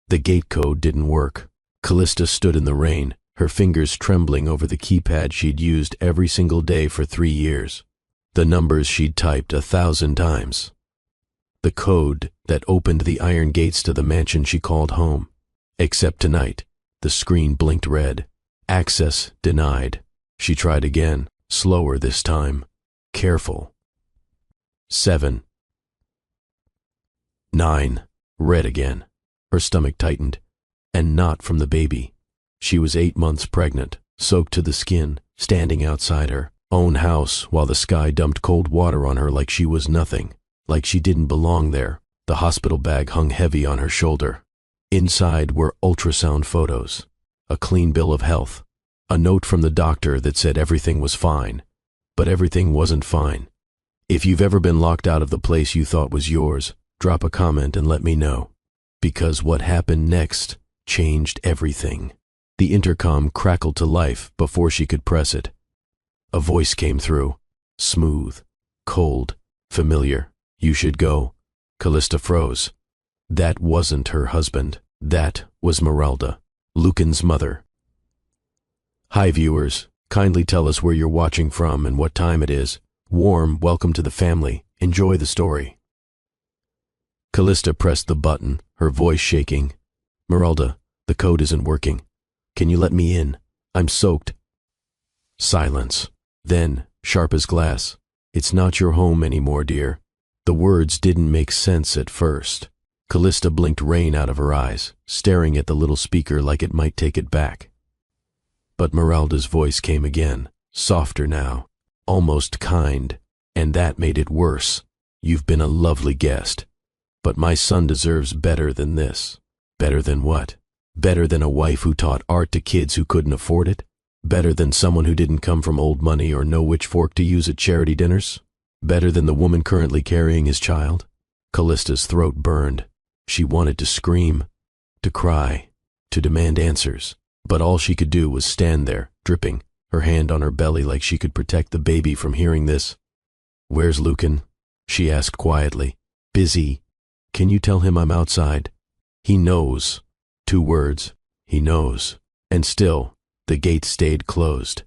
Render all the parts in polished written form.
The gate code didn't work. Callista stood in the rain, her fingers trembling over the keypad she'd used every single day for 3 years. The numbers she'd typed 1,000 times. The code that opened the iron gates to the mansion she called home. Except tonight, the screen blinked red. Access denied. She tried again, slower this time. Careful. 7. 9. Red again. Her stomach tightened. And not from the baby. She was 8 months pregnant, soaked to the skin, standing outside her own house while the sky dumped cold water on her like she was nothing, like she didn't belong there. The hospital bag hung heavy on her shoulder. Inside were ultrasound photos, a clean bill of health, a note from the doctor that said everything was fine, but everything wasn't fine. If you've ever been locked out of the place you thought was yours, drop a comment and let me know. Because what happened next changed everything. The intercom crackled to life before she could press it. A voice came through, smooth, cold, familiar. You should go. Callista froze. That wasn't her husband. That was Meralda, Lucan's mother. Hi viewers, kindly tell us where you're watching from and what time it is. Warm welcome to the family. Enjoy the story. Callista pressed the button, her voice shaking. Meralda, the code isn't working. Can you let me in? I'm soaked. Silence. Then, sharp as glass. It's not your home anymore, dear. The words didn't make sense at first. Callista blinked rain out of her eyes, staring at the little speaker like it might take it back. But Meralda's voice came again, softer now, almost kind, and that made it worse. You've been a lovely guest, but my son deserves better than this. Better than what? Better than a wife who taught art to kids who couldn't afford it? Better than someone who didn't come from old money or know which fork to use at charity dinners? Better than the woman currently carrying his child? Callista's throat burned. She wanted to scream, to cry, to demand answers, but all she could do was stand there, dripping, her hand on her belly like she could protect the baby from hearing this. Where's Lucan? She asked quietly. Busy. Can you tell him I'm outside? He knows. 2 words. He knows. And still, the gate stayed closed.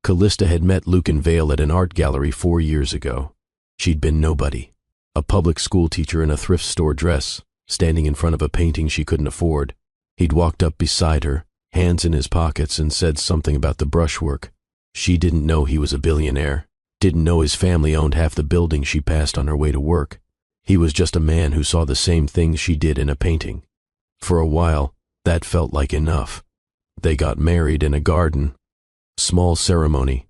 Callista had met Lucan Vale at an art gallery 4 years ago. She'd been nobody. A public school teacher in a thrift store dress, standing in front of a painting she couldn't afford. He'd walked up beside her, hands in his pockets, and said something about the brushwork. She didn't know he was a billionaire, didn't know his family owned half the building she passed on her way to work. He was just a man who saw the same things she did in a painting. For a while, that felt like enough. They got married in a garden. Small ceremony.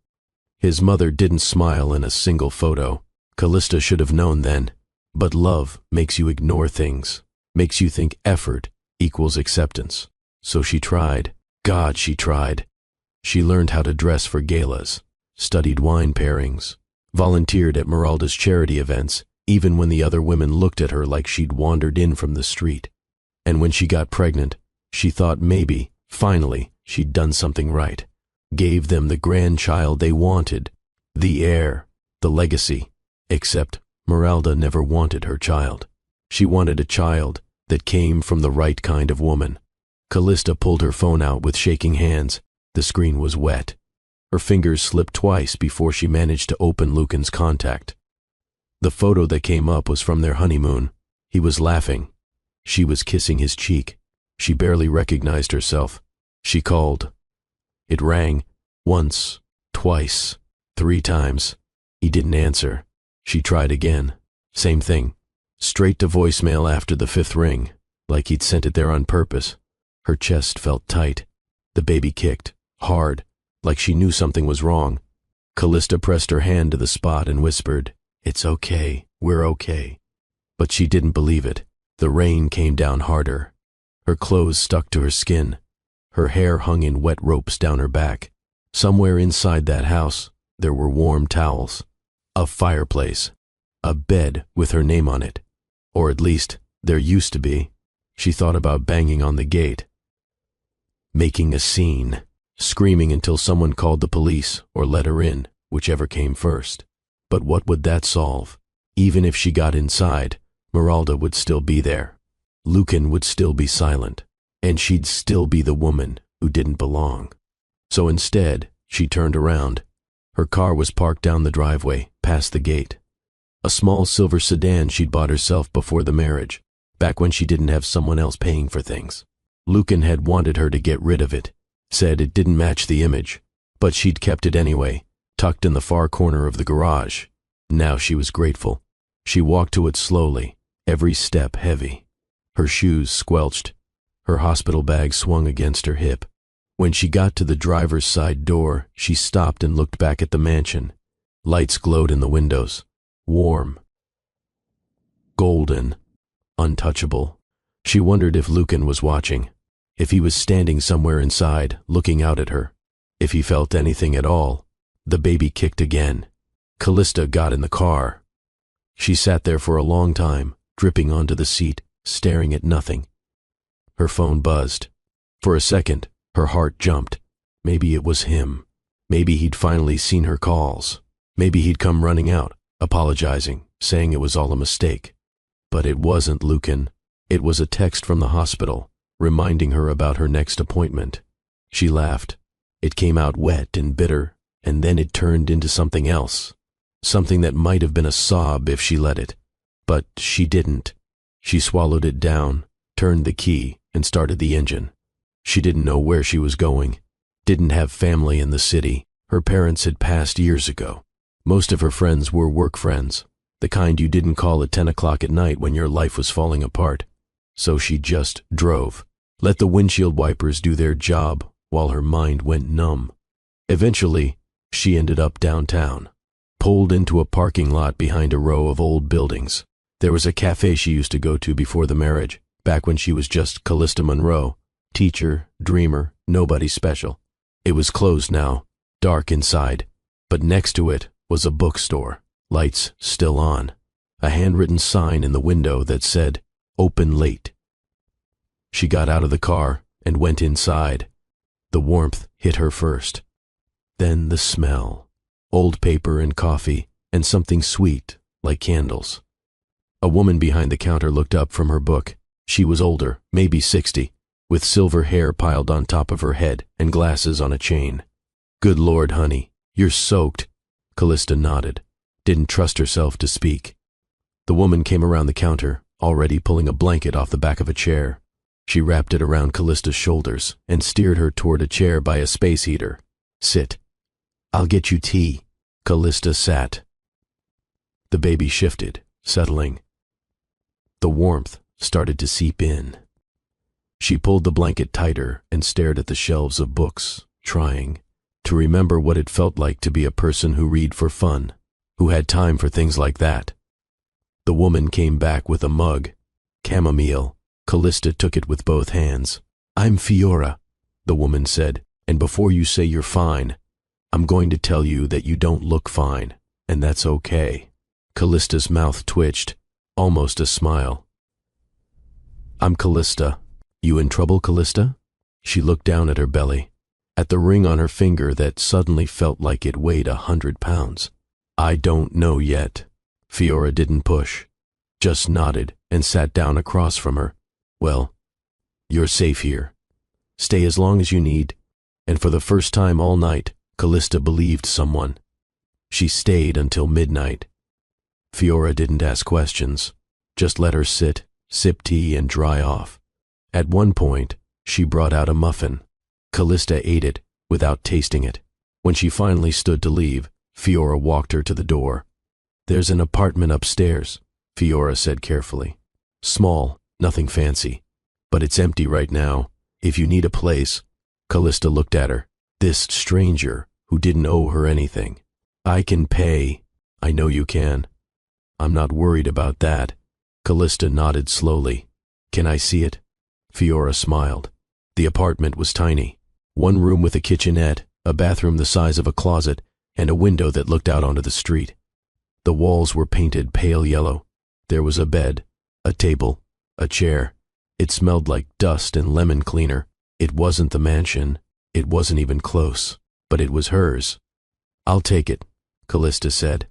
His mother didn't smile in a single photo. Callista should have known then. But love makes you ignore things, makes you think effort equals acceptance. So she tried. God, she tried. She learned how to dress for galas, studied wine pairings, volunteered at Meralda's charity events, even when the other women looked at her like she'd wandered in from the street. And when she got pregnant, she thought maybe, finally, she'd done something right. Gave them the grandchild they wanted, the heir, the legacy. Except Meralda never wanted her child. She wanted a child that came from the right kind of woman. Callista pulled her phone out with shaking hands. The screen was wet. Her fingers slipped twice before she managed to open Lucan's contact. The photo that came up was from their honeymoon. He was laughing. She was kissing his cheek. She barely recognized herself. She called. It rang. Once, twice, 3 times. He didn't answer. She tried again. Same thing. Straight to voicemail after the 5th ring, like he'd sent it there on purpose. Her chest felt tight. The baby kicked, hard, like she knew something was wrong. Callista pressed her hand to the spot and whispered, "It's okay, we're okay." But she didn't believe it. The rain came down harder. Her clothes stuck to her skin. Her hair hung in wet ropes down her back. Somewhere inside that house, there were warm towels, a fireplace, a bed with her name on it. Or at least, there used to be. She thought about banging on the gate, making a scene, screaming until someone called the police or let her in, whichever came first. But what would that solve? Even if she got inside, Meralda would still be there. Lucan would still be silent, and she'd still be the woman who didn't belong. So instead, she turned around. Her car was parked down the driveway, past the gate. A small silver sedan she'd bought herself before the marriage, back when she didn't have someone else paying for things. Lucan had wanted her to get rid of it, said it didn't match the image, but she'd kept it anyway, tucked in the far corner of the garage. Now she was grateful. She walked to it slowly, every step heavy. Her shoes squelched. Her hospital bag swung against her hip. When she got to the driver's side door, she stopped and looked back at the mansion. Lights glowed in the windows. Warm. Golden. Untouchable. She wondered if Lucan was watching, if he was standing somewhere inside, looking out at her, if he felt anything at all. The baby kicked again. Callista got in the car. She sat there for a long time, dripping onto the seat, staring at nothing. Her phone buzzed. For a second, her heart jumped. Maybe it was him. Maybe he'd finally seen her calls. Maybe he'd come running out, apologizing, saying it was all a mistake. But it wasn't Lucan. It was a text from the hospital, reminding her about her next appointment. She laughed. It came out wet and bitter, and then it turned into something else. Something that might have been a sob if she let it. But she didn't. She swallowed it down, turned the key, and started the engine. She didn't know where she was going. Didn't have family in the city. Her parents had passed years ago. Most of her friends were work friends, the kind you didn't call at 10 o'clock at night when your life was falling apart. So she just drove, let the windshield wipers do their job while her mind went numb. Eventually, she ended up downtown, pulled into a parking lot behind a row of old buildings. There was a cafe she used to go to before the marriage, back when she was just Callista Monroe, teacher, dreamer, nobody special. It was closed now, dark inside, but next to it was a bookstore, lights still on, a handwritten sign in the window that said, "Open late." She got out of the car and went inside. The warmth hit her first. Then the smell, old paper and coffee, and something sweet, like candles. A woman behind the counter looked up from her book. She was older, maybe 60, with silver hair piled on top of her head and glasses on a chain. "Good Lord, honey, you're soaked." Callista nodded, didn't trust herself to speak. The woman came around the counter, already pulling a blanket off the back of a chair. She wrapped it around Callista's shoulders and steered her toward a chair by a space heater. "Sit. I'll get you tea." Callista sat. The baby shifted, settling. The warmth started to seep in. She pulled the blanket tighter and stared at the shelves of books, trying to remember what it felt like to be a person who read for fun, who had time for things like that. The woman came back with a mug. Chamomile. Callista took it with both hands. "I'm Fiora," the woman said, "and before you say you're fine, I'm going to tell you that you don't look fine, and that's okay." Callista's mouth twitched, almost a smile. "I'm Callista. You in trouble, Callista?" She looked down at her belly, at the ring on her finger that suddenly felt like it weighed 100 pounds. "I don't know yet." Fiora didn't push, just nodded and sat down across from her. "Well, you're safe here. Stay as long as you need." And for the first time all night, Callista believed someone. She stayed until midnight. Fiora didn't ask questions, just let her sit, sip tea, and dry off. At one point, she brought out a muffin. Callista ate it without tasting it. When she finally stood to leave, Fiora walked her to the door. "There's an apartment upstairs," Fiora said carefully. "Small, nothing fancy, but it's empty right now. If you need a place." Callista looked at her, this stranger who didn't owe her anything. "I can pay." "I know you can. I'm not worried about that." Callista nodded slowly. "Can I see it?" Fiora smiled. The apartment was tiny. One room with a kitchenette, a bathroom the size of a closet, and a window that looked out onto the street. The walls were painted pale yellow. There was a bed, a table, a chair. It smelled like dust and lemon cleaner. It wasn't the mansion. It wasn't even close, but it was hers. "I'll take it," Callista said.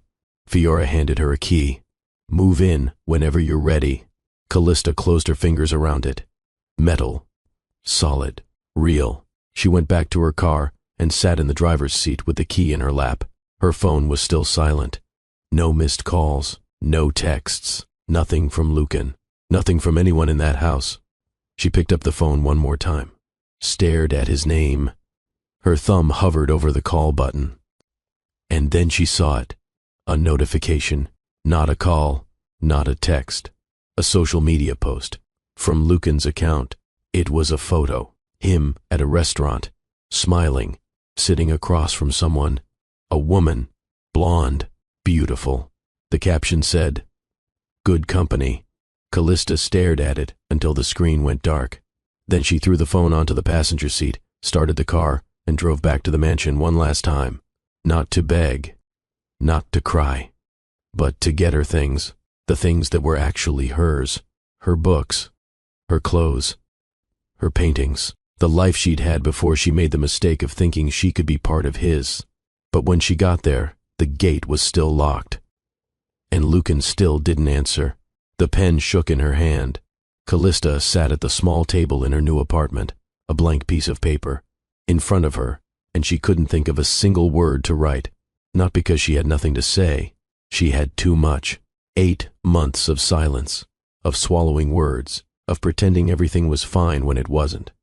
Fiora handed her a key. "Move in whenever you're ready." Callista closed her fingers around it. Metal. Solid. Real. She went back to her car and sat in the driver's seat with the key in her lap. Her phone was still silent. No missed calls. No texts. Nothing from Lucan. Nothing from anyone in that house. She picked up the phone one more time. Stared at his name. Her thumb hovered over the call button. And then she saw it. A notification. Not a call. Not a text. A social media post. From Lucan's account. It was a photo. Him at a restaurant. Smiling. Sitting across from someone. A woman. Blonde. Beautiful. The caption said, "Good company." Callista stared at it until the screen went dark. Then she threw the phone onto the passenger seat, started the car, and drove back to the mansion one last time. Not to beg. Not to cry. But to get her things. The things that were actually hers. Her books. Her clothes. Her paintings. The life she'd had before she made the mistake of thinking she could be part of his. But when she got there, the gate was still locked. And Lucan still didn't answer. The pen shook in her hand. Callista sat at the small table in her new apartment, a blank piece of paper, in front of her, and she couldn't think of a single word to write. Not because she had nothing to say. She had too much. 8 months of silence, of swallowing words, of pretending everything was fine when it wasn't.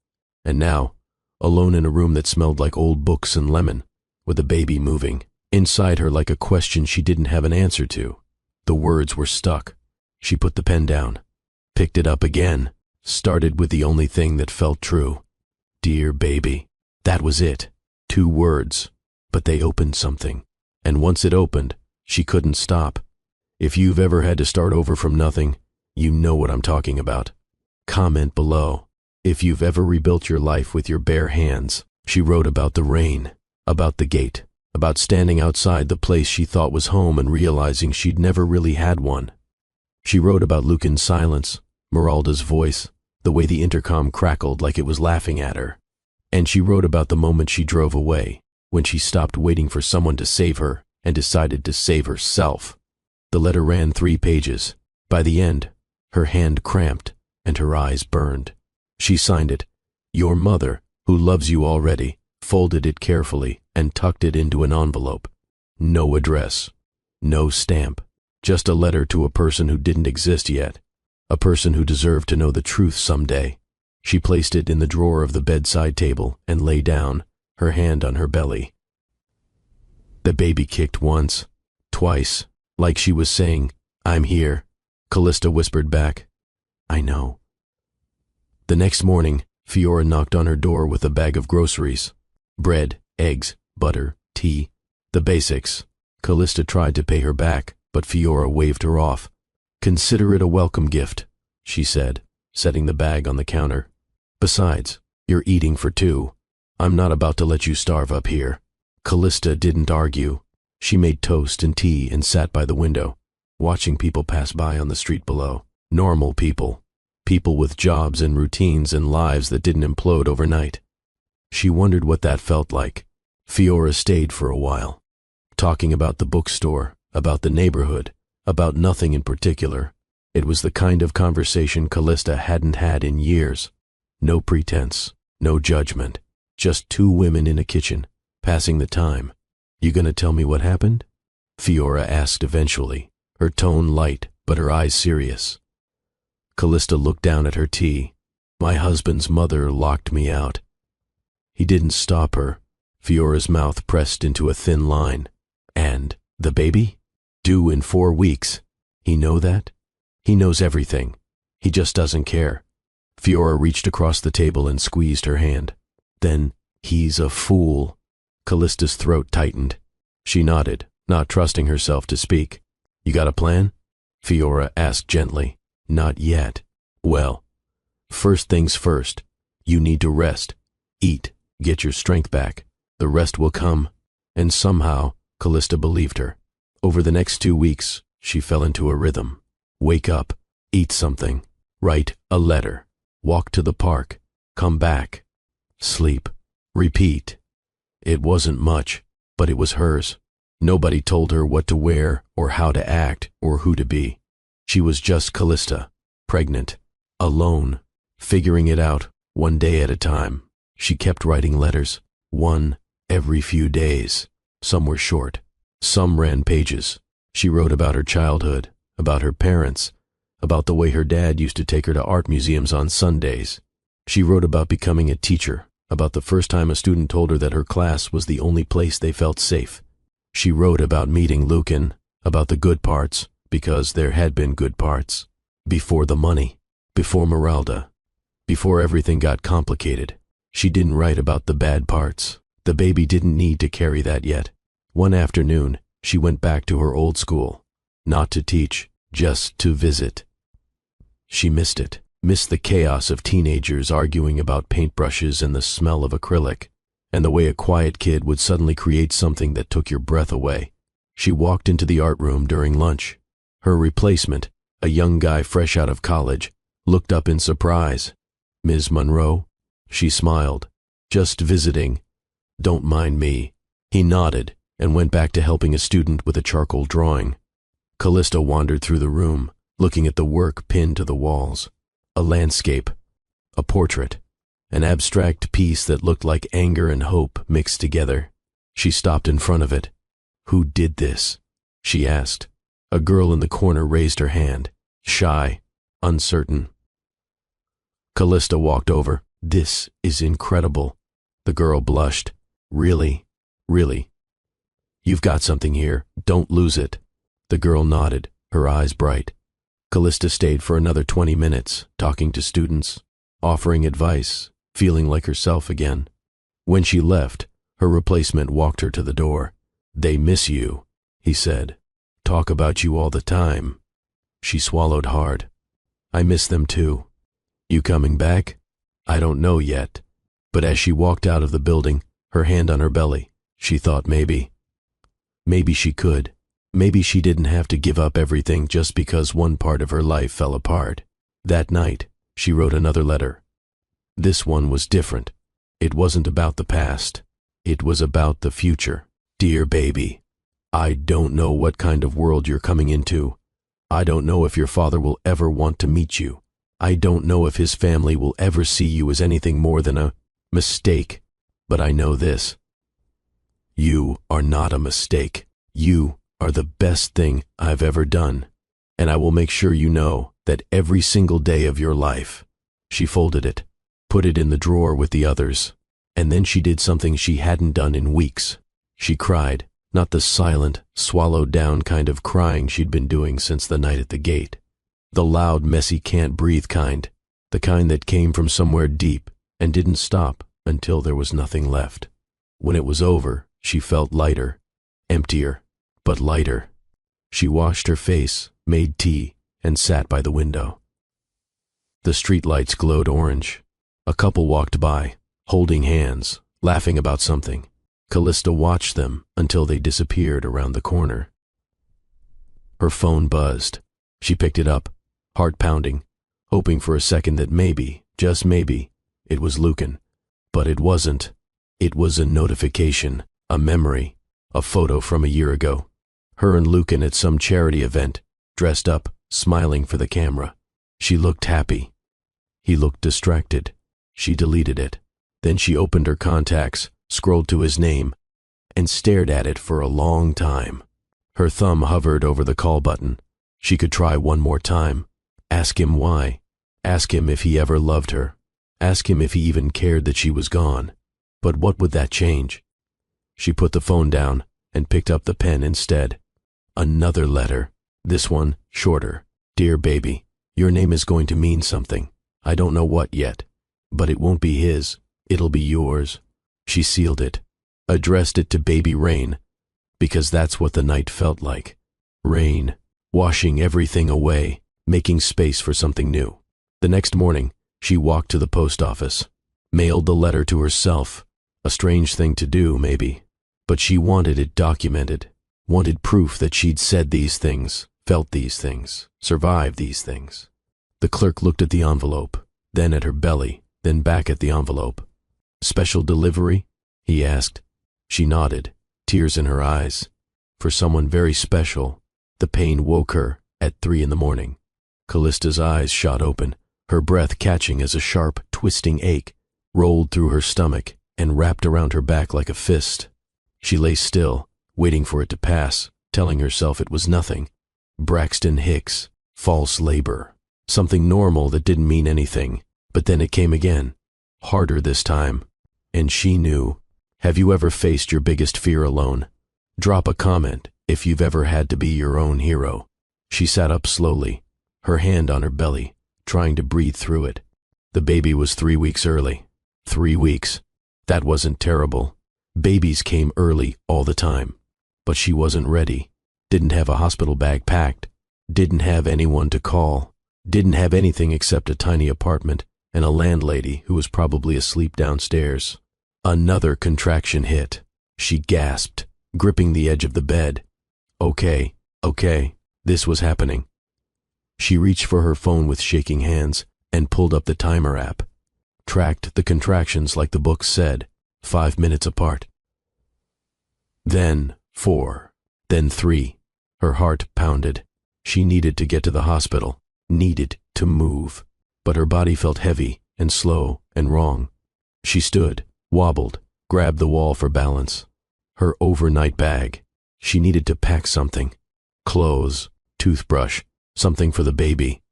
And now, alone in a room that smelled like old books and lemon, with a baby moving, inside her like a question she didn't have an answer to. The words were stuck. She put the pen down, picked it up again, started with the only thing that felt true. Dear baby. That was it. 2 words. But they opened something. And once it opened, she couldn't stop. If you've ever had to start over from nothing, you know what I'm talking about. Comment below if you've ever rebuilt your life with your bare hands. She wrote about the rain, about the gate, about standing outside the place she thought was home and realizing she'd never really had one. She wrote about Lucan's silence, Meralda's voice, the way the intercom crackled like it was laughing at her. And she wrote about the moment she drove away, when she stopped waiting for someone to save her and decided to save herself. The letter ran 3 pages. By the end, her hand cramped and her eyes burned. She signed it, "Your mother, who loves you already," folded it carefully and tucked it into an envelope. No address, no stamp, just a letter to a person who didn't exist yet, a person who deserved to know the truth someday. She placed it in the drawer of the bedside table and lay down, her hand on her belly. The baby kicked once, twice, like she was saying, "I'm here." Callista whispered back, "I know." The next morning, Fiora knocked on her door with a bag of groceries. Bread, eggs, butter, tea, the basics. Callista tried to pay her back, but Fiora waved her off. "Consider it a welcome gift," she said, setting the bag on the counter. "Besides, you're eating for 2. I'm not about to let you starve up here." Callista didn't argue. She made toast and tea and sat by the window, watching people pass by on the street below. Normal people. People with jobs and routines and lives that didn't implode overnight. She wondered what that felt like. Fiora stayed for a while, talking about the bookstore, about the neighborhood, about nothing in particular. It was the kind of conversation Callista hadn't had in years. No pretense, no judgment, just 2 women in a kitchen, passing the time. "You gonna tell me what happened?" Fiora asked eventually, her tone light but her eyes serious. Callista looked down at her tea. "My husband's mother locked me out." He didn't stop her. Fiora's mouth pressed into a thin line. "And the baby? Due in 4 weeks. He know that? He knows everything. He just doesn't care." Fiora reached across the table and squeezed her hand. "Then he's a fool." Callista's throat tightened. She nodded, not trusting herself to speak. "You got a plan?" Fiora asked gently. "Not yet." "Well, first things first. You need to rest, eat, get your strength back. The rest will come." And somehow, Callista believed her. Over the next 2 weeks, she fell into a rhythm. Wake up, eat something, write a letter, walk to the park, come back, sleep, repeat. It wasn't much, but it was hers. Nobody told her what to wear or how to act or who to be. She was just Callista, pregnant, alone, figuring it out, one day at a time. She kept writing letters, one every few days. Some were short, some ran pages. She wrote about her childhood, about her parents, about the way her dad used to take her to art museums on Sundays. She wrote about becoming a teacher, about the first time a student told her that her class was the only place they felt safe. She wrote about meeting Lucan, about the good parts, because there had been good parts. Before the money, before Meralda, before everything got complicated. She didn't write about the bad parts. The baby didn't need to carry that yet. One afternoon, she went back to her old school. Not to teach, just to visit. She missed it. Missed the chaos of teenagers arguing about paintbrushes and the smell of acrylic, and the way a quiet kid would suddenly create something that took your breath away. She walked into the art room during lunch. Her replacement, a young guy fresh out of college, looked up in surprise. "Ms. Monroe?" She smiled. "Just visiting. Don't mind me." He nodded and went back to helping a student with a charcoal drawing. Callista wandered through the room, looking at the work pinned to the walls. A landscape, a portrait, an abstract piece that looked like anger and hope mixed together. She stopped in front of it. "Who did this?" she asked. A girl in the corner raised her hand, shy, uncertain. Callista walked over. "This is incredible." The girl blushed. "Really? Really? You've got something here. Don't lose it." The girl nodded, her eyes bright. Callista stayed for another 20 minutes, talking to students, offering advice, feeling like herself again. When she left, her replacement walked her to the door. "They miss you," he said. "Talk about you all the time." She swallowed hard. "I miss them too." "You coming back?" "I don't know yet." But as she walked out of the building, her hand on her belly, she thought maybe she could. Maybe she didn't have to give up everything just because one part of her life fell apart. That night, she wrote another letter. This one was different. It wasn't about the past. It was about the future. "Dear baby, I don't know what kind of world you're coming into. I don't know if your father will ever want to meet you. I don't know if his family will ever see you as anything more than a mistake. But I know this. You are not a mistake. You are the best thing I've ever done. And I will make sure you know that every single day of your life." She folded it, put it in the drawer with the others, and then she did something she hadn't done in weeks. She cried, not the silent, swallowed down kind of crying she'd been doing since the night at the gate. The loud, messy, can't breathe kind, the kind that came from somewhere deep and didn't stop until there was nothing left. When it was over, she felt lighter, emptier, but lighter. She washed her face, made tea, and sat by the window. The streetlights glowed orange. A couple walked by, holding hands, laughing about something. Callista watched them until they disappeared around the corner. Her phone buzzed. She picked it up, heart pounding, hoping for a second that maybe, just maybe, it was Lucan. But it wasn't. It was a notification, a memory, a photo from a year ago. Her and Lucan at some charity event, dressed up, smiling for the camera. She looked happy. He looked distracted. She deleted it. Then she opened her contacts, scrolled to his name, and stared at it for a long time. Her thumb hovered over the call button. She could try one more time. Ask him why. Ask him if he ever loved her. Ask him if he even cared that she was gone. But what would that change? She put the phone down and picked up the pen instead. Another letter. This one shorter. "Dear baby, your name is going to mean something. I don't know what yet. But it won't be his. It'll be yours." She sealed it, addressed it to baby Rain, because that's what the night felt like. Rain, washing everything away, making space for something new. The next morning, she walked to the post office, mailed the letter to herself. A strange thing to do, maybe, but she wanted it documented, wanted proof that she'd said these things, felt these things, survived these things. The clerk looked at the envelope, then at her belly, then back at the envelope. "Special delivery?" he asked. She nodded, tears in her eyes. For someone very special. The pain woke her at 3 in the morning. Callista's eyes shot open, her breath catching as a sharp, twisting ache rolled through her stomach and wrapped around her back like a fist. She lay still, waiting for it to pass, telling herself it was nothing. Braxton Hicks, false labor. Something normal that didn't mean anything. But then it came again, harder this time. And she knew. Have you ever faced your biggest fear alone? Drop a comment if you've ever had to be your own hero. She sat up slowly, her hand on her belly, trying to breathe through it. The baby was 3 weeks early. 3 weeks. That wasn't terrible. Babies came early all the time. But she wasn't ready. Didn't have a hospital bag packed. Didn't have anyone to call. Didn't have anything except a tiny apartment and a landlady who was probably asleep downstairs. Another contraction hit. She gasped, gripping the edge of the bed. Okay, this was happening. She reached for her phone with shaking hands and pulled up the timer app. Tracked the contractions like the book said, 5 minutes apart. Then 4, then 3. Her heart pounded. She needed to get to the hospital, needed to move. But her body felt heavy and slow and wrong. She stood, wobbled, grabbed the wall for balance. Her overnight bag. She needed to pack something. Clothes, toothbrush, something for the baby.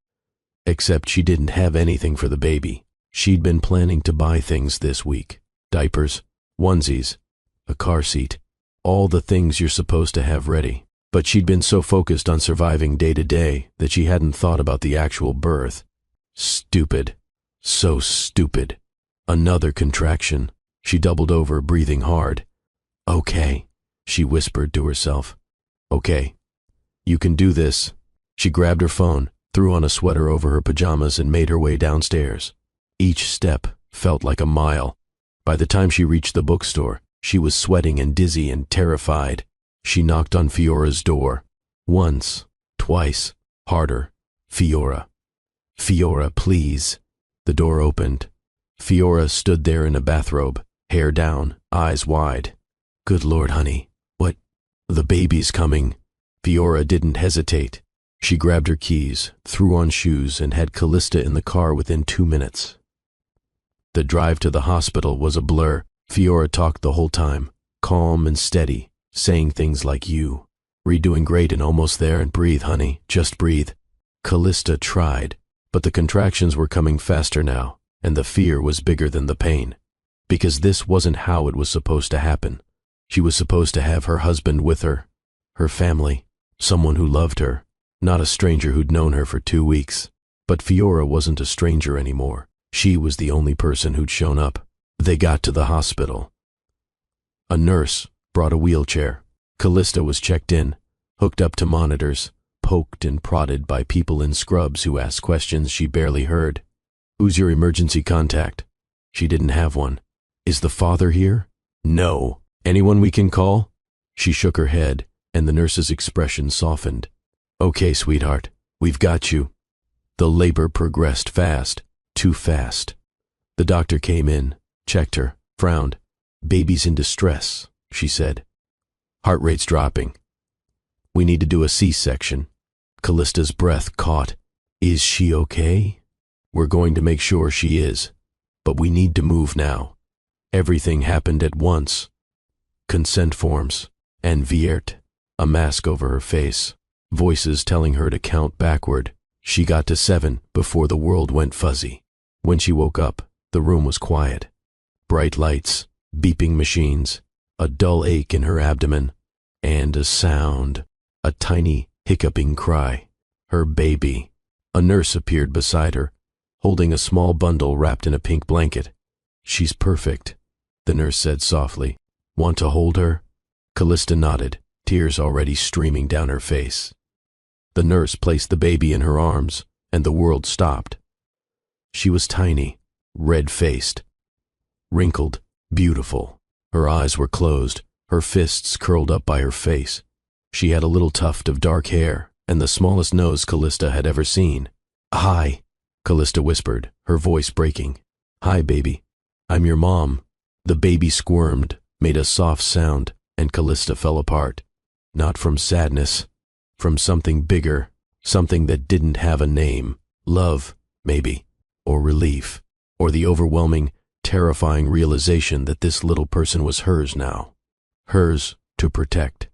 Except she didn't have anything for the baby. She'd been planning to buy things this week. Diapers, onesies, a car seat, all the things you're supposed to have ready. But she'd been so focused on surviving day to day that she hadn't thought about the actual birth. Stupid. So stupid. Another contraction. She doubled over, breathing hard. Okay, she whispered to herself. Okay, you can do this. She grabbed her phone, threw on a sweater over her pajamas, and made her way downstairs. Each step felt like a mile. By the time she reached the bookstore, she was sweating and dizzy and terrified. She knocked on Fiora's door. Once, twice, harder. Fiora. Fiora, please. The door opened. Fiora stood there in a bathrobe, hair down, eyes wide. Good Lord, honey. What? The baby's coming. Fiora didn't hesitate. She grabbed her keys, threw on shoes, and had Callista in the car within 2 minutes. The drive to the hospital was a blur. Fiora talked the whole time, calm and steady, saying things like you. Redoing great and almost there, and breathe, honey, just breathe. Callista tried, but the contractions were coming faster now, and the fear was bigger than the pain. Because this wasn't how it was supposed to happen. She was supposed to have her husband with her, her family, someone who loved her, not a stranger who'd known her for 2 weeks. But Fiora wasn't a stranger anymore. She was the only person who'd shown up. They got to the hospital. A nurse brought a wheelchair. Callista was checked in, hooked up to monitors, poked and prodded by people in scrubs who asked questions she barely heard. Who's your emergency contact? She didn't have one. Is the father here? No. Anyone we can call? She shook her head, and the nurse's expression softened. Okay, sweetheart, we've got you. The labor progressed fast, too fast. The doctor came in, checked her, frowned. Baby's in distress, she said. Heart rate's dropping. We need to do a C-section. Callista's breath caught. Is she okay? We're going to make sure she is, but we need to move now. Everything happened at once. Consent forms, and Viert, a mask over her face, voices telling her to count backward. She got to 7 before the world went fuzzy. When she woke up, the room was quiet. Bright lights, beeping machines, a dull ache in her abdomen, and a sound, a tiny hiccuping cry. Her baby. A nurse appeared beside her, holding a small bundle wrapped in a pink blanket. She's perfect, the nurse said softly. Want to hold her? Callista nodded, tears already streaming down her face. The nurse placed the baby in her arms, and the world stopped. She was tiny, red-faced, wrinkled, beautiful. Her eyes were closed, her fists curled up by her face. She had a little tuft of dark hair, and the smallest nose Callista had ever seen. Hi, Callista whispered, her voice breaking. Hi, baby. I'm your mom. The baby squirmed, made a soft sound, and Callista fell apart. Not from sadness, from something bigger, Something that didn't have a name. Love, maybe, or relief, or the overwhelming, terrifying realization that this little person was hers now. Hers to protect,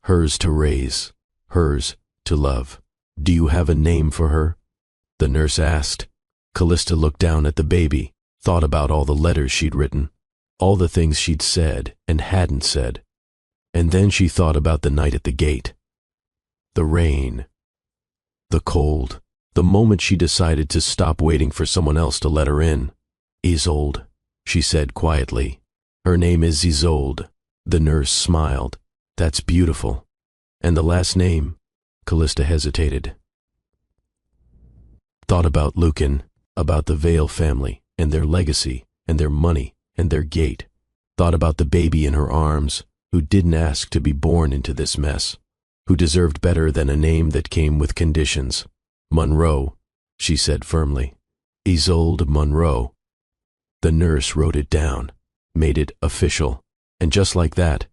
hers to raise, hers to love. Do you have a name for her? The nurse asked. Callista looked down at the baby, thought about all the letters she'd written, all the things she'd said and hadn't said. And then she thought about the night at the gate. The rain, the cold, the moment she decided to stop waiting for someone else to let her in. Isolde, she said quietly. Her name is Isolde. The nurse smiled. That's beautiful. And the last name? Callista hesitated. Thought about Lucan, about the Vale family, and their legacy, and their money, and their gate. Thought about the baby in her arms, who didn't ask to be born into this mess, who deserved better than a name that came with conditions. Monroe, she said firmly. Isolde Monroe. The nurse wrote it down, made it official, and just like that,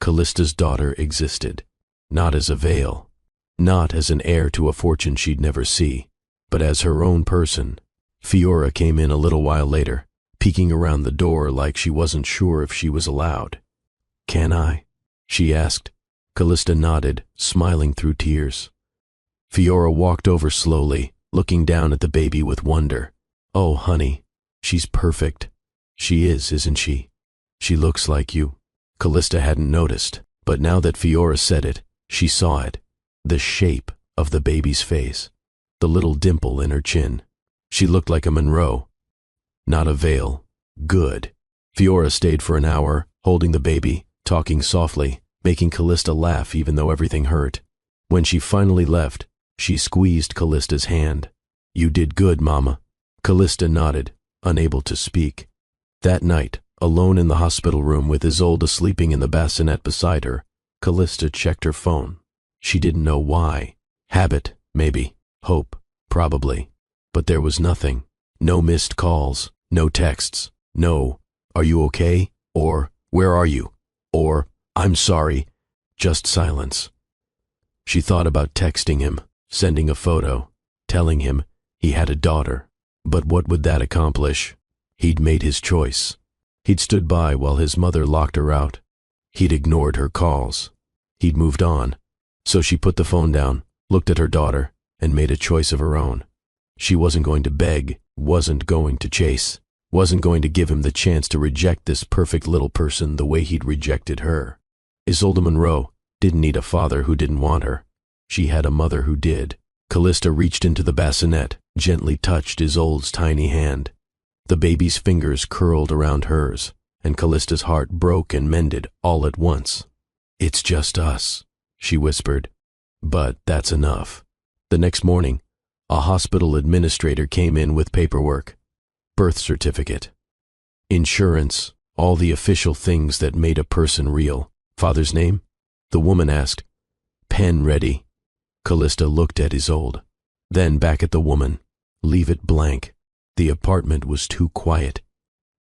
Callista's daughter existed. Not as a Vale, not as an heir to a fortune she'd never see, but as her own person. Fiora came in a little while later, peeking around the door like she wasn't sure if she was allowed. "Can I?" she asked. Callista nodded, smiling through tears. Fiora walked over slowly, looking down at the baby with wonder. "Oh, honey, she's perfect." "She is, isn't she? She looks like you." Callista hadn't noticed, but now that Fiora said it, she saw it. The shape of the baby's face, the little dimple in her chin. She looked like a Monroe, not a Vale. Good. Fiora stayed for an hour, holding the baby, talking softly, making Callista laugh even though everything hurt. When she finally left, she squeezed Callista's hand. "You did good, Mama." Callista nodded, unable to speak. That night, alone in the hospital room with Isolde sleeping in the bassinet beside her, Callista checked her phone. She didn't know why. Habit, maybe. Hope, probably. But there was nothing. No missed calls, no texts, no, "Are you okay?" or "Where are you?" or "I'm sorry." Just silence. She thought about texting him, sending a photo, telling him he had a daughter. But what would that accomplish? He'd made his choice. He'd stood by while his mother locked her out. He'd ignored her calls. He'd moved on. So she put the phone down, looked at her daughter, and made a choice of her own. She wasn't going to beg, wasn't going to chase, wasn't going to give him the chance to reject this perfect little person the way he'd rejected her. Isolde Monroe didn't need a father who didn't want her. She had a mother who did. Callista reached into the bassinet, gently touched Isolde's tiny hand. The baby's fingers curled around hers, and Callista's heart broke and mended all at once. "It's just us," she whispered. "But that's enough." The next morning, a hospital administrator came in with paperwork. Birth certificate, insurance, all the official things that made a person real. "Father's name?" the woman asked. "Pen ready." Callista looked at Isolde, then back at the woman. Leave it blank. The apartment was too quiet.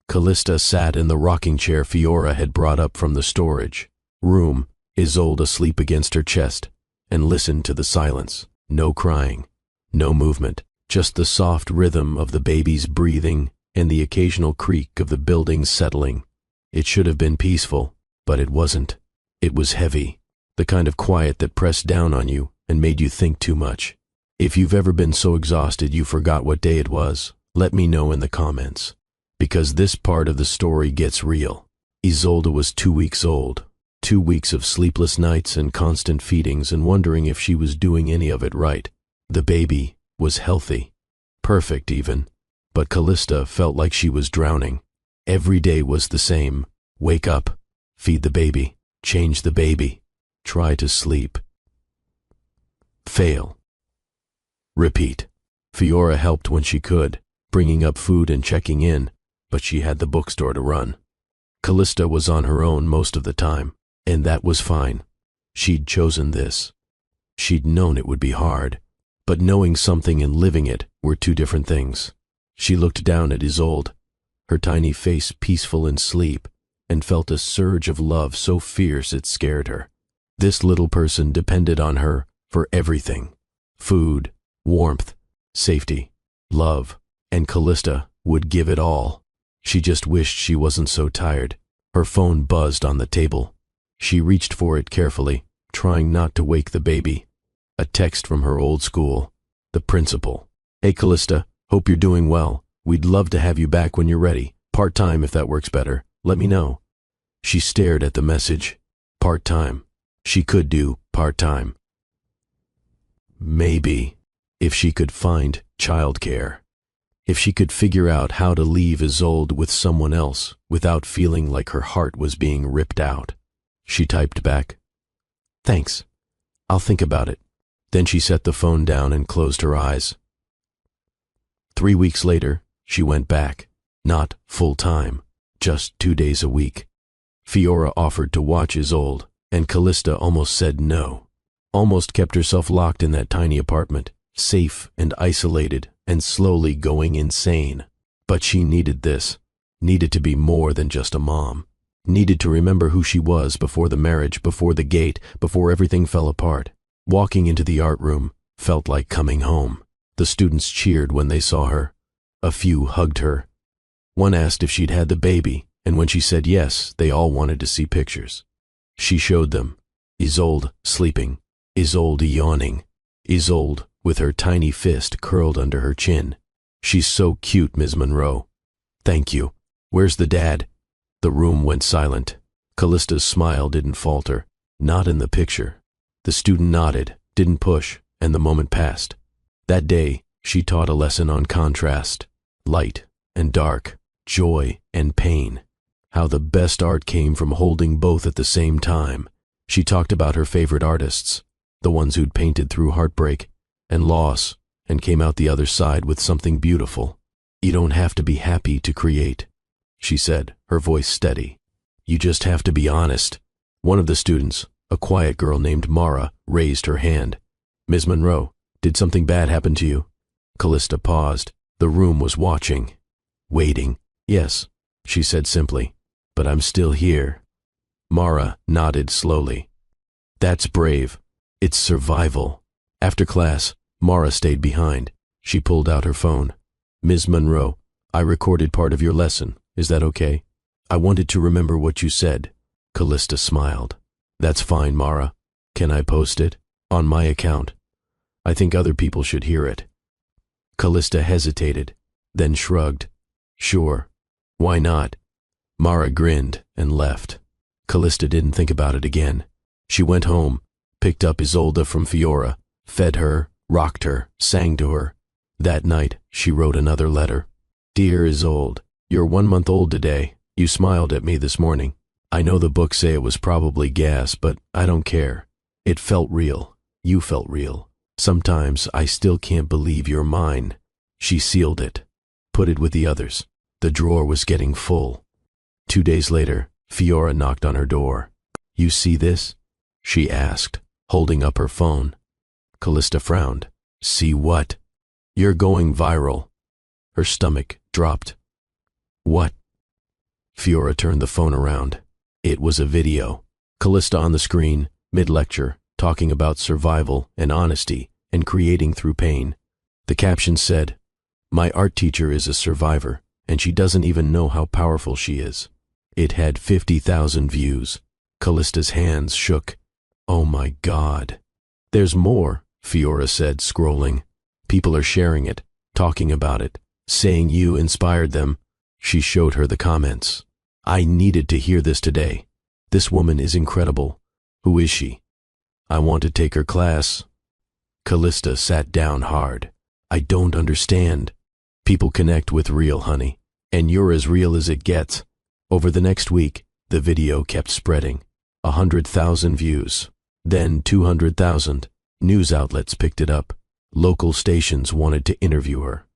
Callista sat in the rocking chair Fiora had brought up from the storage room, Isolde asleep against her chest, and listened to the silence. No crying, no movement, just the soft rhythm of the baby's breathing and the occasional creak of the building settling. It should have been peaceful, but it wasn't. It was heavy, the kind of quiet that pressed down on you and made you think too much. If you've ever been so exhausted you forgot what day it was, let me know in the comments, because this part of the story gets real. Isolde was 2 weeks old, 2 weeks of sleepless nights and constant feedings and wondering if she was doing any of it right. The baby was healthy, perfect even, but Callista felt like she was drowning. Every day was the same. Wake up, feed the baby, change the baby, try to sleep. Fail. Repeat. Fiora helped when she could, bringing up food and checking in, but she had the bookstore to run. Callista was on her own most of the time, and that was fine. She'd chosen this. She'd known it would be hard, but knowing something and living it were two different things. She looked down at Isolde, her tiny face peaceful in sleep, and felt a surge of love so fierce it scared her. This little person depended on her for everything. food, warmth, safety, love, and Callista would give it all. She just wished she wasn't so tired. Her phone buzzed on the table. She reached for it carefully, trying not to wake the baby. A text from her old school. The principal. "Hey Callista, hope you're doing well. We'd love to have you back when you're ready. Part-time if that works better. Let me know." She stared at the message. Part-time. She could do part-time. Maybe. If she could find childcare. If she could figure out how to leave Isolde with someone else without feeling like her heart was being ripped out. She typed back, "Thanks. I'll think about it." Then she set the phone down and closed her eyes. 3 weeks later, she went back. Not full-time, just 2 days a week. Fiora offered to watch Isolde, and Callista almost said no. Almost kept herself locked in that tiny apartment, safe and isolated and slowly going insane. But she needed this. Needed to be more than just a mom. Needed to remember who she was before the marriage, before the gate, before everything fell apart. Walking into the art room felt like coming home. The students cheered when they saw her. A few hugged her. One asked if she'd had the baby, and when she said yes, they all wanted to see pictures. She showed them. Isolde sleeping. Isolde yawning. Isolde with her tiny fist curled under her chin. "She's so cute, Ms. Monroe." "Thank you. Where's the dad?" The room went silent. Callista's smile didn't falter. Not in the picture. The student nodded, didn't push, and the moment passed. That day, she taught a lesson on contrast. Light and dark. Joy and pain. How the best art came from holding both at the same time. She talked about her favorite artists. The ones who'd painted through heartbreak and loss and came out the other side with something beautiful. "You don't have to be happy to create," she said, her voice steady. "You just have to be honest." One of the students, a quiet girl named Mara, raised her hand. "Ms. Monroe, did something bad happen to you?" Callista paused. The room was watching. Waiting. "Yes," she said simply, "but I'm still here." Mara nodded slowly. "That's brave. It's survival." After class, Mara stayed behind. She pulled out her phone. "Ms. Monroe, I recorded part of your lesson. Is that okay? I wanted to remember what you said." Callista smiled. "That's fine, Mara. Can I post it? On my account. I think other people should hear it." Callista hesitated, then shrugged. "Sure. Why not?" Mara grinned and left. Callista didn't think about it again. She went home, picked up Isolde from Fiora, fed her, rocked her, sang to her. That night, she wrote another letter. "Dear Isolde, you're 1 month old today. You smiled at me this morning. I know the books say it was probably gas, but I don't care. It felt real. You felt real. Sometimes I still can't believe you're mine." She sealed it, put it with the others. The drawer was getting full. 2 days later, Fiora knocked on her door. "You see this?" she asked, holding up her phone. Callista frowned. "See what?" "You're going viral." Her stomach dropped. "What?" Fiora turned the phone around. It was a video. Callista on the screen, mid-lecture, talking about survival and honesty and creating through pain. The caption said, "My art teacher is a survivor, and she doesn't even know how powerful she is." It had 50,000 views. Callista's hands shook. "Oh my God." "There's more," Fiora said, scrolling. "People are sharing it, talking about it, saying you inspired them." She showed her the comments. "I needed to hear this today. This woman is incredible. Who is she? I want to take her class." Callista sat down hard. "I don't understand." "People connect with real, honey, and you're as real as it gets." Over the next week, the video kept spreading. 100,000 views. Then 200,000. News outlets picked it up. Local stations wanted to interview her.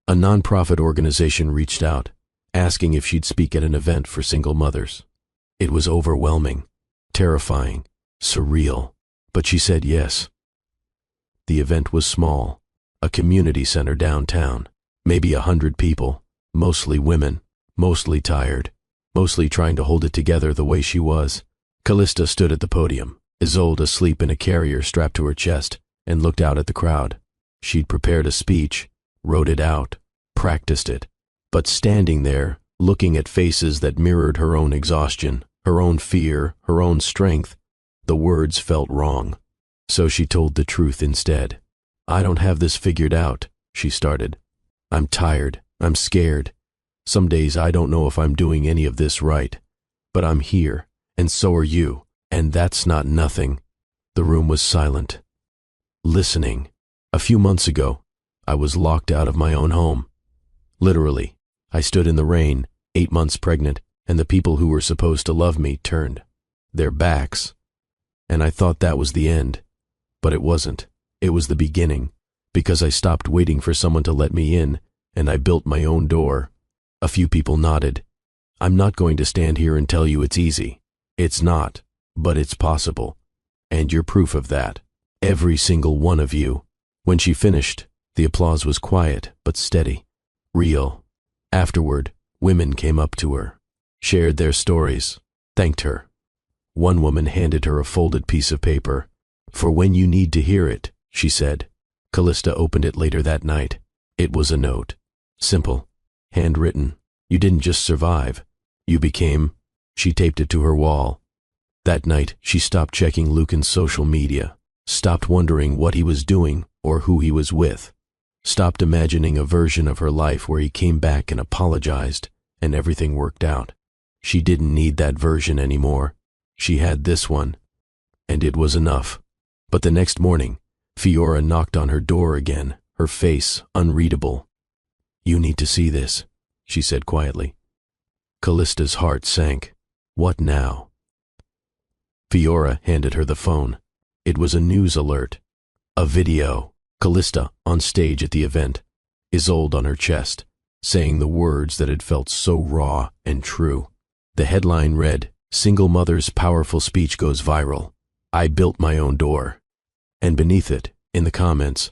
A nonprofit organization reached out, asking if she'd speak at an event for single mothers. It was overwhelming, terrifying, surreal, but she said yes. The event was small, a community center downtown, maybe 100 people, mostly women, mostly tired, mostly trying to hold it together the way she was. Callista stood at the podium, Isolde asleep in a carrier strapped to her chest, and looked out at the crowd. She'd prepared a speech, wrote it out, practiced it, but standing there, looking at faces that mirrored her own exhaustion, her own fear, her own strength, the words felt wrong. So she told the truth instead. "I don't have this figured out," she started. "I'm tired. I'm scared. Some days I don't know if I'm doing any of this right. But I'm here, and so are you, and that's not nothing." The room was silent. Listening. A few months ago, I was locked out of my own home. Literally, I stood in the rain, 8 months pregnant, and the people who were supposed to love me turned their backs. And I thought that was the end. But it wasn't. It was the beginning, because I stopped waiting for someone to let me in, and I built my own door. A few people nodded. I'm not going to stand here and tell you it's easy. It's not, but it's possible. And you're proof of that. Every single one of you. When she finished, the applause was quiet but steady, real. Afterward, women came up to her, shared their stories, thanked her. One woman handed her a folded piece of paper. "For when you need to hear it," she said. Callista opened it later that night. It was a note. Simple. Handwritten. You didn't just survive. You became. She taped it to her wall. That night, she stopped checking Lucan's social media, stopped wondering what he was doing or who he was with, stopped imagining a version of her life where he came back and apologized and everything worked out. She didn't need that version anymore. She had this one, and it was enough. But the next morning, Fiora knocked on her door again, her face unreadable. "You need to see this," she said quietly. Callista's heart sank. What now? Fiora handed her the phone. It was a news alert. A video. Callista on stage at the event, Isolde on her chest, saying the words that had felt so raw and true. The headline read, "Single mother's powerful speech goes viral. I built my own door." And beneath it, in the comments,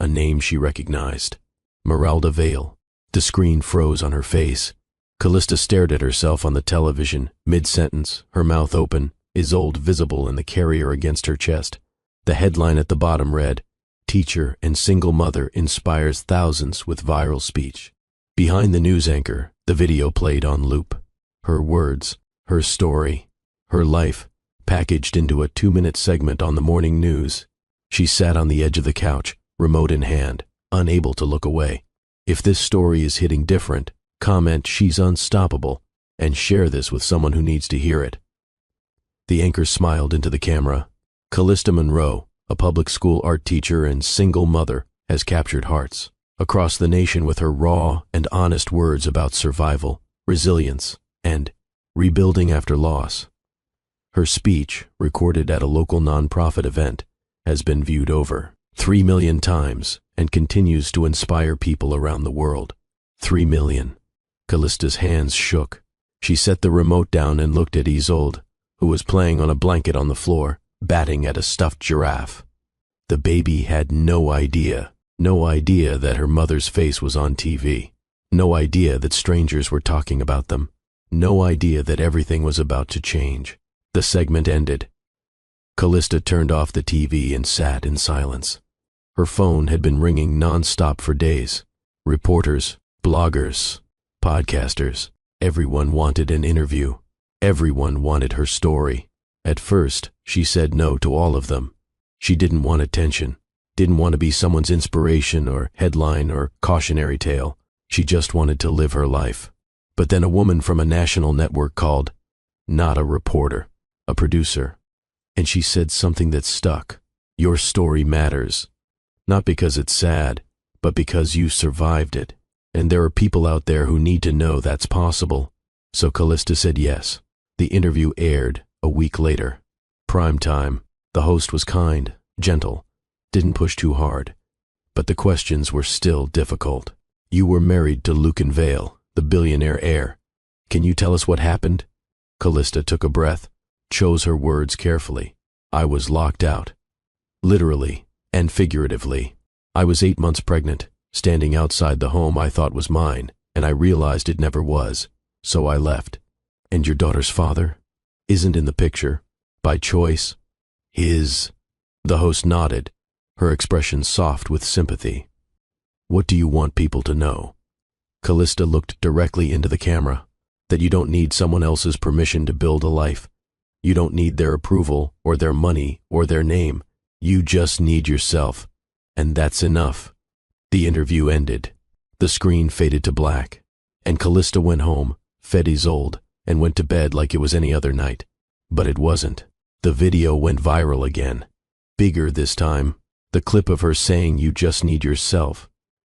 a name she recognized. Meralda Vale. The screen froze on her face. Callista stared at herself on the television, mid-sentence, her mouth open, Isolde visible in the carrier against her chest. The headline at the bottom read, "Teacher and single mother inspires thousands with viral speech." Behind the news anchor, the video played on loop. Her words, her story, her life, packaged into a 2-minute segment on the morning news. She sat on the edge of the couch, remote in hand, unable to look away. If this story is hitting different, comment "She's unstoppable" and share this with someone who needs to hear it. The anchor smiled into the camera. Callista Monroe, a public school art teacher and single mother, has captured hearts across the nation with her raw and honest words about survival, resilience, and rebuilding after loss. Her speech, recorded at a local nonprofit event, has been viewed over 3 million times and continues to inspire people around the world. 3 million. Callista's hands shook. She set the remote down and looked at Isolde, who was playing on a blanket on the floor, batting at a stuffed giraffe. The baby had no idea that her mother's face was on TV, no idea that strangers were talking about them, no idea that everything was about to change. The segment ended. Callista turned off the TV and sat in silence. Her phone had been ringing non-stop for days. Reporters, bloggers, podcasters, everyone wanted an interview. Everyone wanted her story. At first, she said no to all of them. She didn't want attention, didn't want to be someone's inspiration or headline or cautionary tale. She just wanted to live her life. But then a woman from a national network called, not a reporter, a producer, and she said something that stuck. Your story matters. Not because it's sad, but because you survived it. And there are people out there who need to know that's possible. So Callista said yes. The interview aired a week later. Prime time. The host was kind, gentle, didn't push too hard. But the questions were still difficult. You were married to Lucan Vale, the billionaire heir. Can you tell us what happened? Callista took a breath, chose her words carefully. I was locked out. Literally and figuratively. I was 8 months pregnant, standing outside the home I thought was mine, and I realized it never was. So I left. And your daughter's father? Isn't in the picture. By choice? His. The host nodded. her expression soft with sympathy. "What do you want people to know?" Callista looked directly into the camera. "That you don't need someone else's permission to build a life. You don't need their approval or their money or their name. You just need yourself. And that's enough." The interview ended. The screen faded to black, and Callista went home, fed Isolde, and went to bed like it was any other night. But it wasn't. The video went viral again. Bigger this time. The clip of her saying "you just need yourself"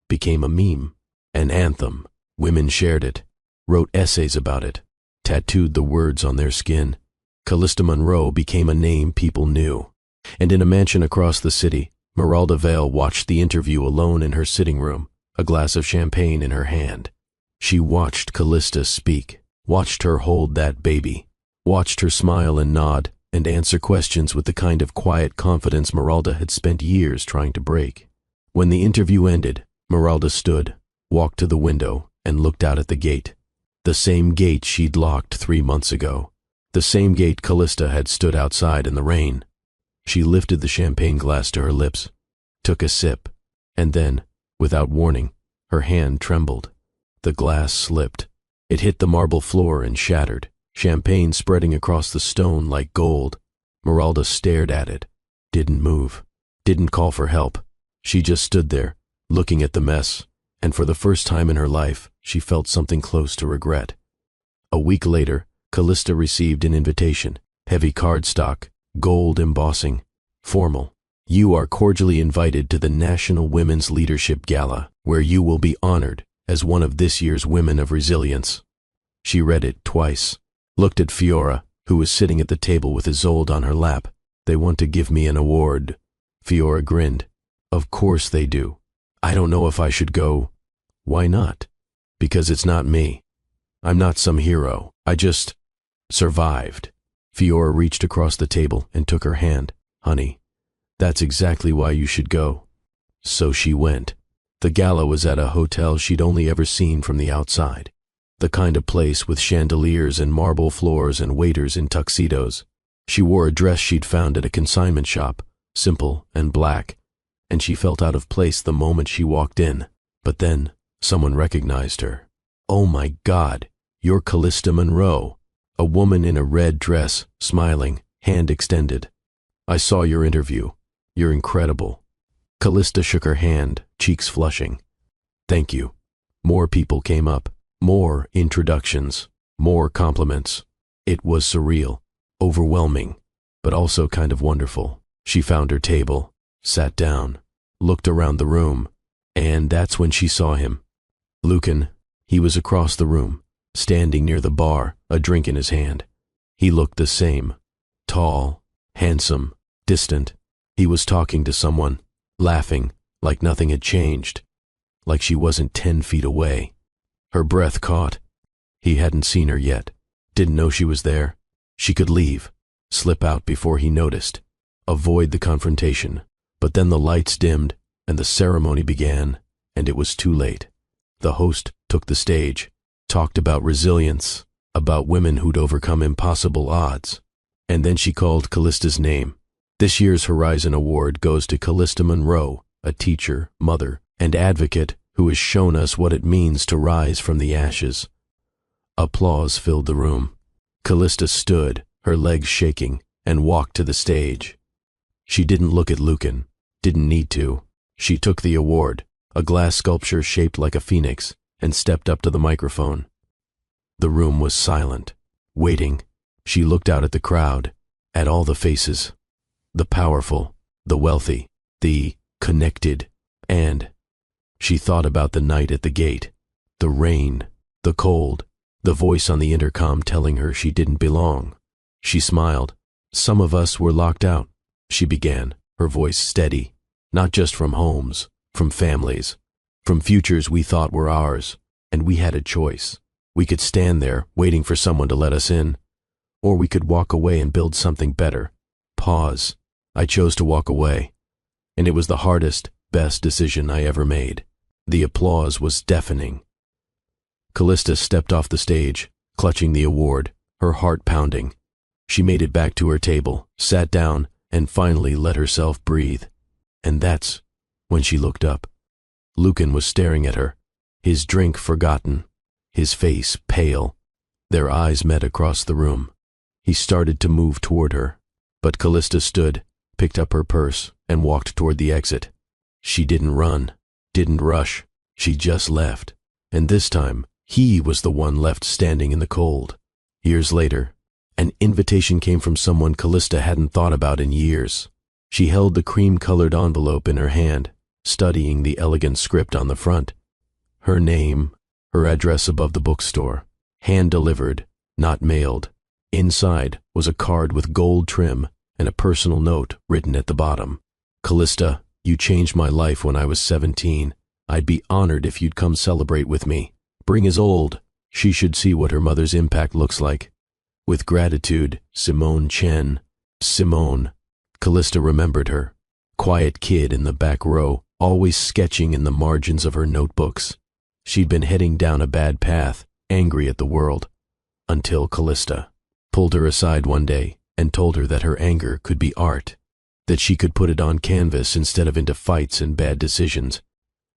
became a meme, an anthem. Women shared it, wrote essays about it, tattooed the words on their skin. Callista Monroe became a name people knew. And in a mansion across the city, Meralda Vale watched the interview alone in her sitting room, a glass of champagne in her hand. She watched Callista speak, watched her hold that baby, watched her smile and nod and answer questions with the kind of quiet confidence Meralda had spent years trying to break. When the interview ended, Meralda stood, walked to the window, and looked out at the gate. The same gate she'd locked 3 months ago. The same gate Callista had stood outside in the rain. She lifted the champagne glass to her lips, took a sip, and then, without warning, her hand trembled. The glass slipped. It hit the marble floor and shattered, champagne spreading across the stone like gold. Meralda stared at it, didn't move, didn't call for help. She just stood there, looking at the mess, and for the first time in her life, she felt something close to regret. A week later, Callista received an invitation, heavy cardstock, gold embossing, formal. "You are cordially invited to the National Women's Leadership Gala, where you will be honored as one of this year's Women of Resilience." She read it twice, looked at Fiora, who was sitting at the table with Isolde on her lap. "They want to give me an award." Fiora grinned. "Of course they do. I don't know if I should go." "Why not?" "Because it's not me. I'm not some hero. I just survived." Fiora reached across the table and took her hand. "Honey, that's exactly why you should go." So she went. The gala was at a hotel she'd only ever seen from the outside. The kind of place with chandeliers and marble floors and waiters in tuxedos. She wore a dress she'd found at a consignment shop, simple and black, and she felt out of place the moment she walked in. But then, someone recognized her. "Oh my God, you're Callista Monroe." A woman in a red dress, smiling, hand extended. "I saw your interview. You're incredible." Callista shook her hand, cheeks flushing. "Thank you." More people came up, more introductions, more compliments. It was surreal, overwhelming, but also kind of wonderful. She found her table, sat down, looked around the room, and that's when she saw him. Lucan. He was across the room, standing near the bar, a drink in his hand. He looked the same, tall, handsome, distant. He was talking to someone, laughing, like nothing had changed, like she wasn't 10 feet away. Her breath caught. He hadn't seen her yet, didn't know she was there. She could leave, slip out before he noticed, avoid the confrontation. But then the lights dimmed, and the ceremony began, and it was too late. The host took the stage, talked about resilience, about women who'd overcome impossible odds. And then she called Callista's name. This year's Horizon Award goes to Callista Monroe, a teacher, mother, and advocate who has shown us what it means to rise from the ashes. Applause filled the room. Callista stood, her legs shaking, and walked to the stage. She didn't look at Lucan, didn't need to. She took the award, a glass sculpture shaped like a phoenix, and stepped up to the microphone. The room was silent, waiting. She looked out at the crowd, at all the faces, the powerful, the wealthy, the connected, and she thought about the night at the gate, the rain, the cold, the voice on the intercom telling her she didn't belong. She smiled. "Some of us were locked out," she began, her voice steady, "not just from homes, from families, from futures we thought were ours, and we had a choice. We could stand there, waiting for someone to let us in, or we could walk away and build something better." Pause. I chose to walk away, and it was the hardest, best decision I ever made. The applause was deafening. Callista stepped off the stage, clutching the award, her heart pounding. She made it back to her table, sat down, and finally let herself breathe. And that's when she looked up. Lucan was staring at her, his drink forgotten, his face pale. Their eyes met across the room. He started to move toward her, but Callista stood, picked up her purse, and walked toward the exit. She didn't run, didn't rush. She just left. And this time, he was the one left standing in the cold. Years later, an invitation came from someone Callista hadn't thought about in years. She held the cream-colored envelope in her hand, studying the elegant script on the front. Her name, her address above the bookstore. Hand-delivered, not mailed. Inside was a card with gold trim and a personal note written at the bottom. Callista, you changed my life when I was 17. I'd be honored if you'd come celebrate with me. Bring Isolde. She should see what her mother's impact looks like. With gratitude, Simone Chen. Simone. Callista remembered her. Quiet kid in the back row, always sketching in the margins of her notebooks. She'd been heading down a bad path, angry at the world, until Callista pulled her aside one day and told her that her anger could be art, that she could put it on canvas instead of into fights and bad decisions.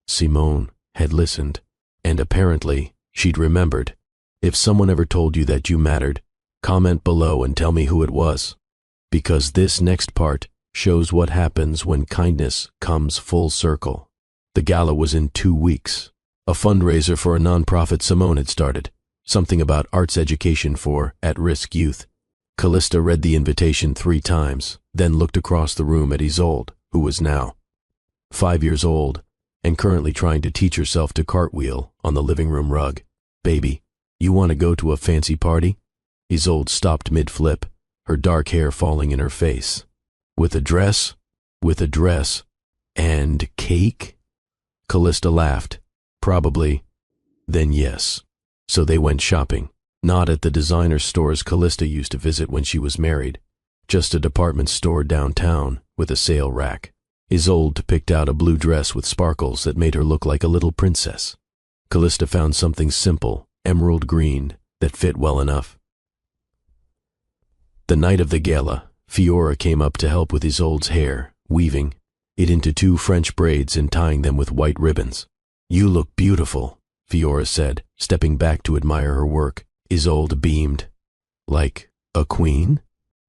Simone had listened, and apparently she'd remembered. If someone ever told you that you mattered, comment below and tell me who it was, because this next part shows what happens when kindness comes full circle. The gala was in 2 weeks, a fundraiser for a nonprofit Simone had started, something about arts education for at-risk youth. Callista read the invitation 3 times, then looked across the room at Isolde, who was now 5 years old and currently trying to teach herself to cartwheel on the living room rug. Baby, you want to go to a fancy party? Isolde stopped mid-flip, her dark hair falling in her face. With a dress? With a dress? And cake? Callista laughed. Probably. Then yes. So they went shopping. Not at the designer stores Callista used to visit when she was married. Just a department store downtown with a sale rack. Isolde picked out a blue dress with sparkles that made her look like a little princess. Callista found something simple, emerald green, that fit well enough. The night of the gala, Fiora came up to help with Isolde's hair, weaving it into 2 French braids and tying them with white ribbons. You look beautiful, Fiora said, stepping back to admire her work. Isolde beamed. Like a queen?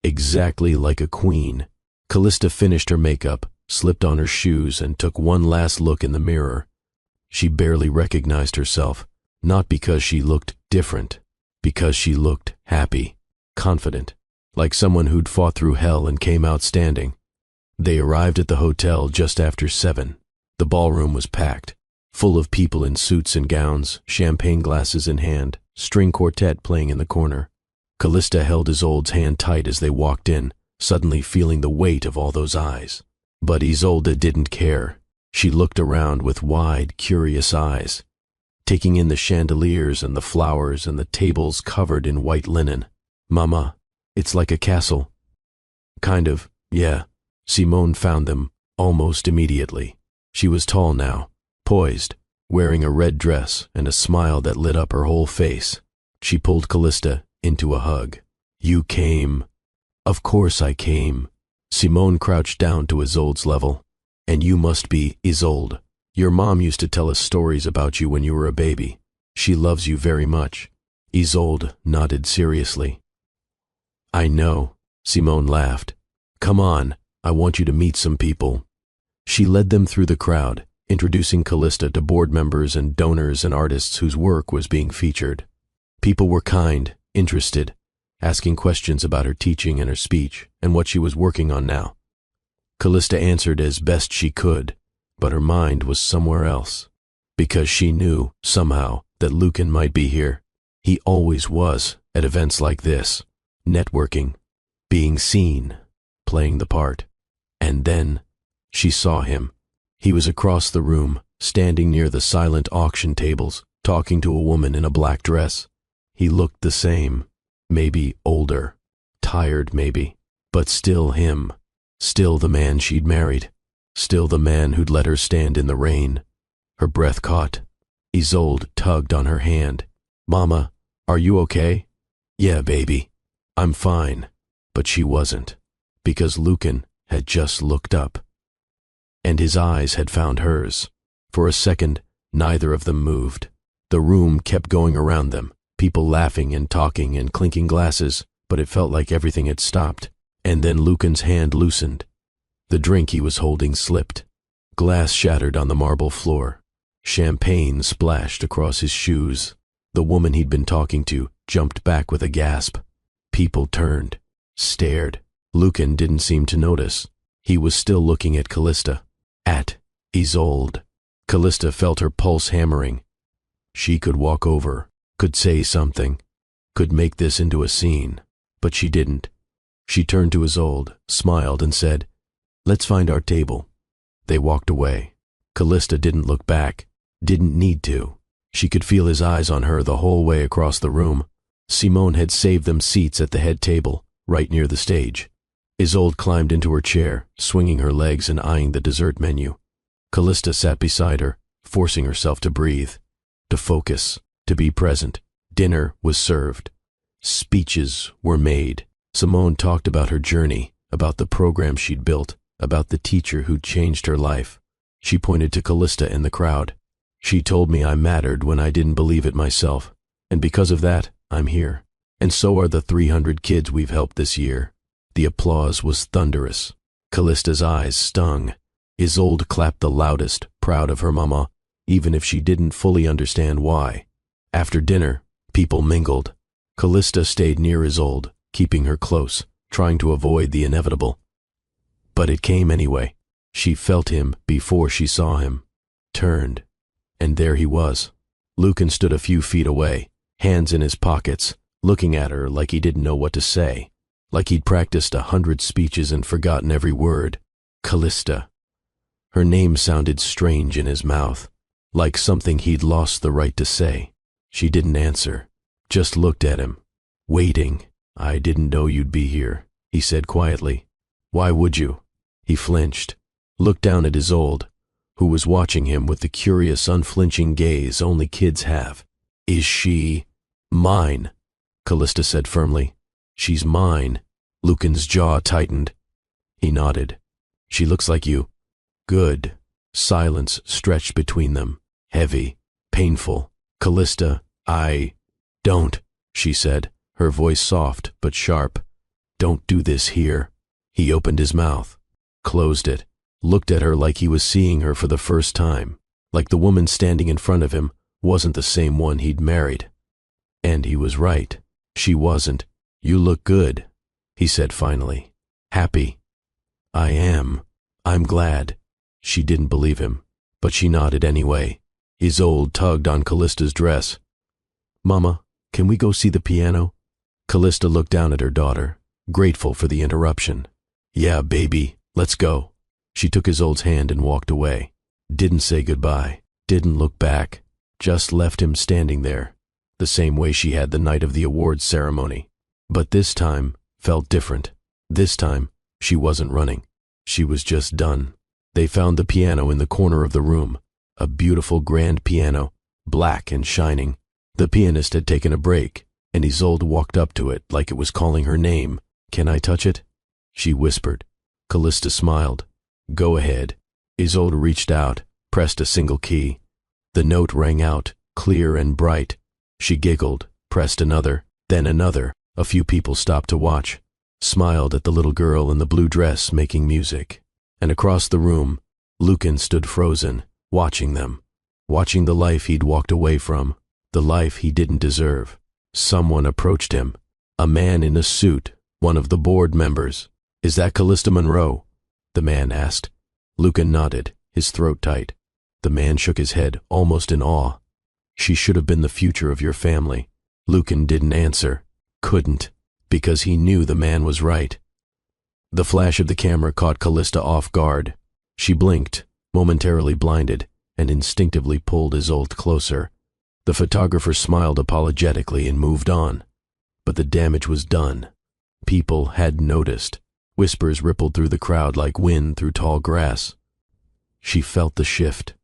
Exactly like a queen. Callista finished her makeup, slipped on her shoes, and took one last look in the mirror. She barely recognized herself, not because she looked different, because she looked happy, confident, like someone who'd fought through hell and came out standing. They arrived at the hotel just after 7. The ballroom was packed, full of people in suits and gowns, champagne glasses in hand, string quartet playing in the corner. Callista held Isolde's hand tight as they walked in, suddenly feeling the weight of all those eyes. But Isolde didn't care. She looked around with wide, curious eyes, taking in the chandeliers and the flowers and the tables covered in white linen. Mama, it's like a castle. Kind of, yeah. Simone found them almost immediately. She was tall now, poised, wearing a red dress and a smile that lit up her whole face. She pulled Callista into a hug. You came. Of course I came. Simone crouched down to Isolde's level. And you must be Isolde. Your mom used to tell us stories about you when you were a baby. She loves you very much. Isolde nodded seriously. I know, Simone laughed. Come on, I want you to meet some people. She led them through the crowd, introducing Callista to board members and donors and artists whose work was being featured. People were kind, interested, asking questions about her teaching and her speech and what she was working on now. Callista answered as best she could, but her mind was somewhere else, because she knew, somehow, that Lucan might be here. He always was at events like this, networking, being seen, playing the part. And then she saw him. He was across the room, standing near the silent auction tables, talking to a woman in a black dress. He looked the same, maybe older, tired maybe, but still him. Still the man she'd married. Still the man who'd let her stand in the rain. Her breath caught. Isolde tugged on her hand. Mama, are you okay? Yeah, baby. I'm fine. But she wasn't, because Lucan had just looked up. and his eyes had found hers. For a second, neither of them moved. The room kept going around them, people laughing and talking and clinking glasses, but it felt like everything had stopped. And then Lucan's hand loosened. The drink he was holding slipped. Glass shattered on the marble floor. Champagne splashed across his shoes. The woman he'd been talking to jumped back with a gasp. People turned, stared. Lucan didn't seem to notice. He was still looking at Callista. At Isolde. Callista felt her pulse hammering. She could walk over, could say something, could make this into a scene, but she didn't. She turned to Isolde, smiled, and said, "Let's find our table." They walked away. Callista didn't look back, didn't need to. She could feel his eyes on her the whole way across the room. Simone had saved them seats at the head table, right near the stage. Isolde climbed into her chair, swinging her legs and eyeing the dessert menu. Callista sat beside her, forcing herself to breathe, to focus, to be present. Dinner was served. Speeches were made. Simone talked about her journey, about the program she'd built, about the teacher who'd changed her life. She pointed to Callista in the crowd. "She told me I mattered when I didn't believe it myself, and because of that, I'm here. And so are the 300 kids we've helped this year." The applause was thunderous. Callista's eyes stung. Isolde clapped the loudest, proud of her mama, even if she didn't fully understand why. After dinner, people mingled. Callista stayed near Isolde, keeping her close, trying to avoid the inevitable. But it came anyway. She felt him before she saw him. Turned, and there he was. Lucan stood a few feet away, hands in his pockets, looking at her like he didn't know what to say, like he'd practiced 100 speeches and forgotten every word. Callista. Her name sounded strange in his mouth, like something he'd lost the right to say. She didn't answer, just looked at him, waiting. "I didn't know you'd be here," he said quietly. "Why would you?" He flinched, looked down at Isolde, who was watching him with the curious, unflinching gaze only kids have. "Is she mine?" Callista said firmly. "She's mine." Lucan's jaw tightened. He nodded. "She looks like you." "Good." Silence stretched between them, heavy, painful. "Callista, don't," she said, her voice soft but sharp. "Don't do this here." He opened his mouth, closed it, looked at her like he was seeing her for the first time, like the woman standing in front of him wasn't the same one he'd married. And he was right. She wasn't. "You look good," he said finally. "Happy." "I am. I'm glad." She didn't believe him, but she nodded anyway. Isolde tugged on Callista's dress. "Mama, can we go see the piano?" Callista looked down at her daughter, grateful for the interruption. "Yeah, baby, let's go." She took Isolde's hand and walked away. Didn't say goodbye, didn't look back, just left him standing there, the same way she had the night of the awards ceremony. But this time felt different. This time, she wasn't running. She was just done. They found the piano in the corner of the room, a beautiful grand piano, black and shining. The pianist had taken a break, and Isolde walked up to it like it was calling her name. "Can I touch it?" she whispered. Callista smiled. "Go ahead." Isolde reached out, pressed a single key. The note rang out, clear and bright. She giggled, pressed another, then another. A few people stopped to watch, smiled at the little girl in the blue dress making music. And across the room, Lucan stood frozen, watching them, watching the life he'd walked away from, the life he didn't deserve. Someone approached him, a man in a suit, one of the board members. "Is that Callista Monroe?" the man asked. Lucan nodded, his throat tight. The man shook his head, almost in awe. "She should have been the future of your family." Lucan didn't answer, couldn't, because he knew the man was right. The flash of the camera caught Callista off guard. She blinked, momentarily blinded, and instinctively pulled Isolde closer. The photographer smiled apologetically and moved on. But the damage was done. People had noticed. Whispers rippled through the crowd like wind through tall grass. She felt the shift.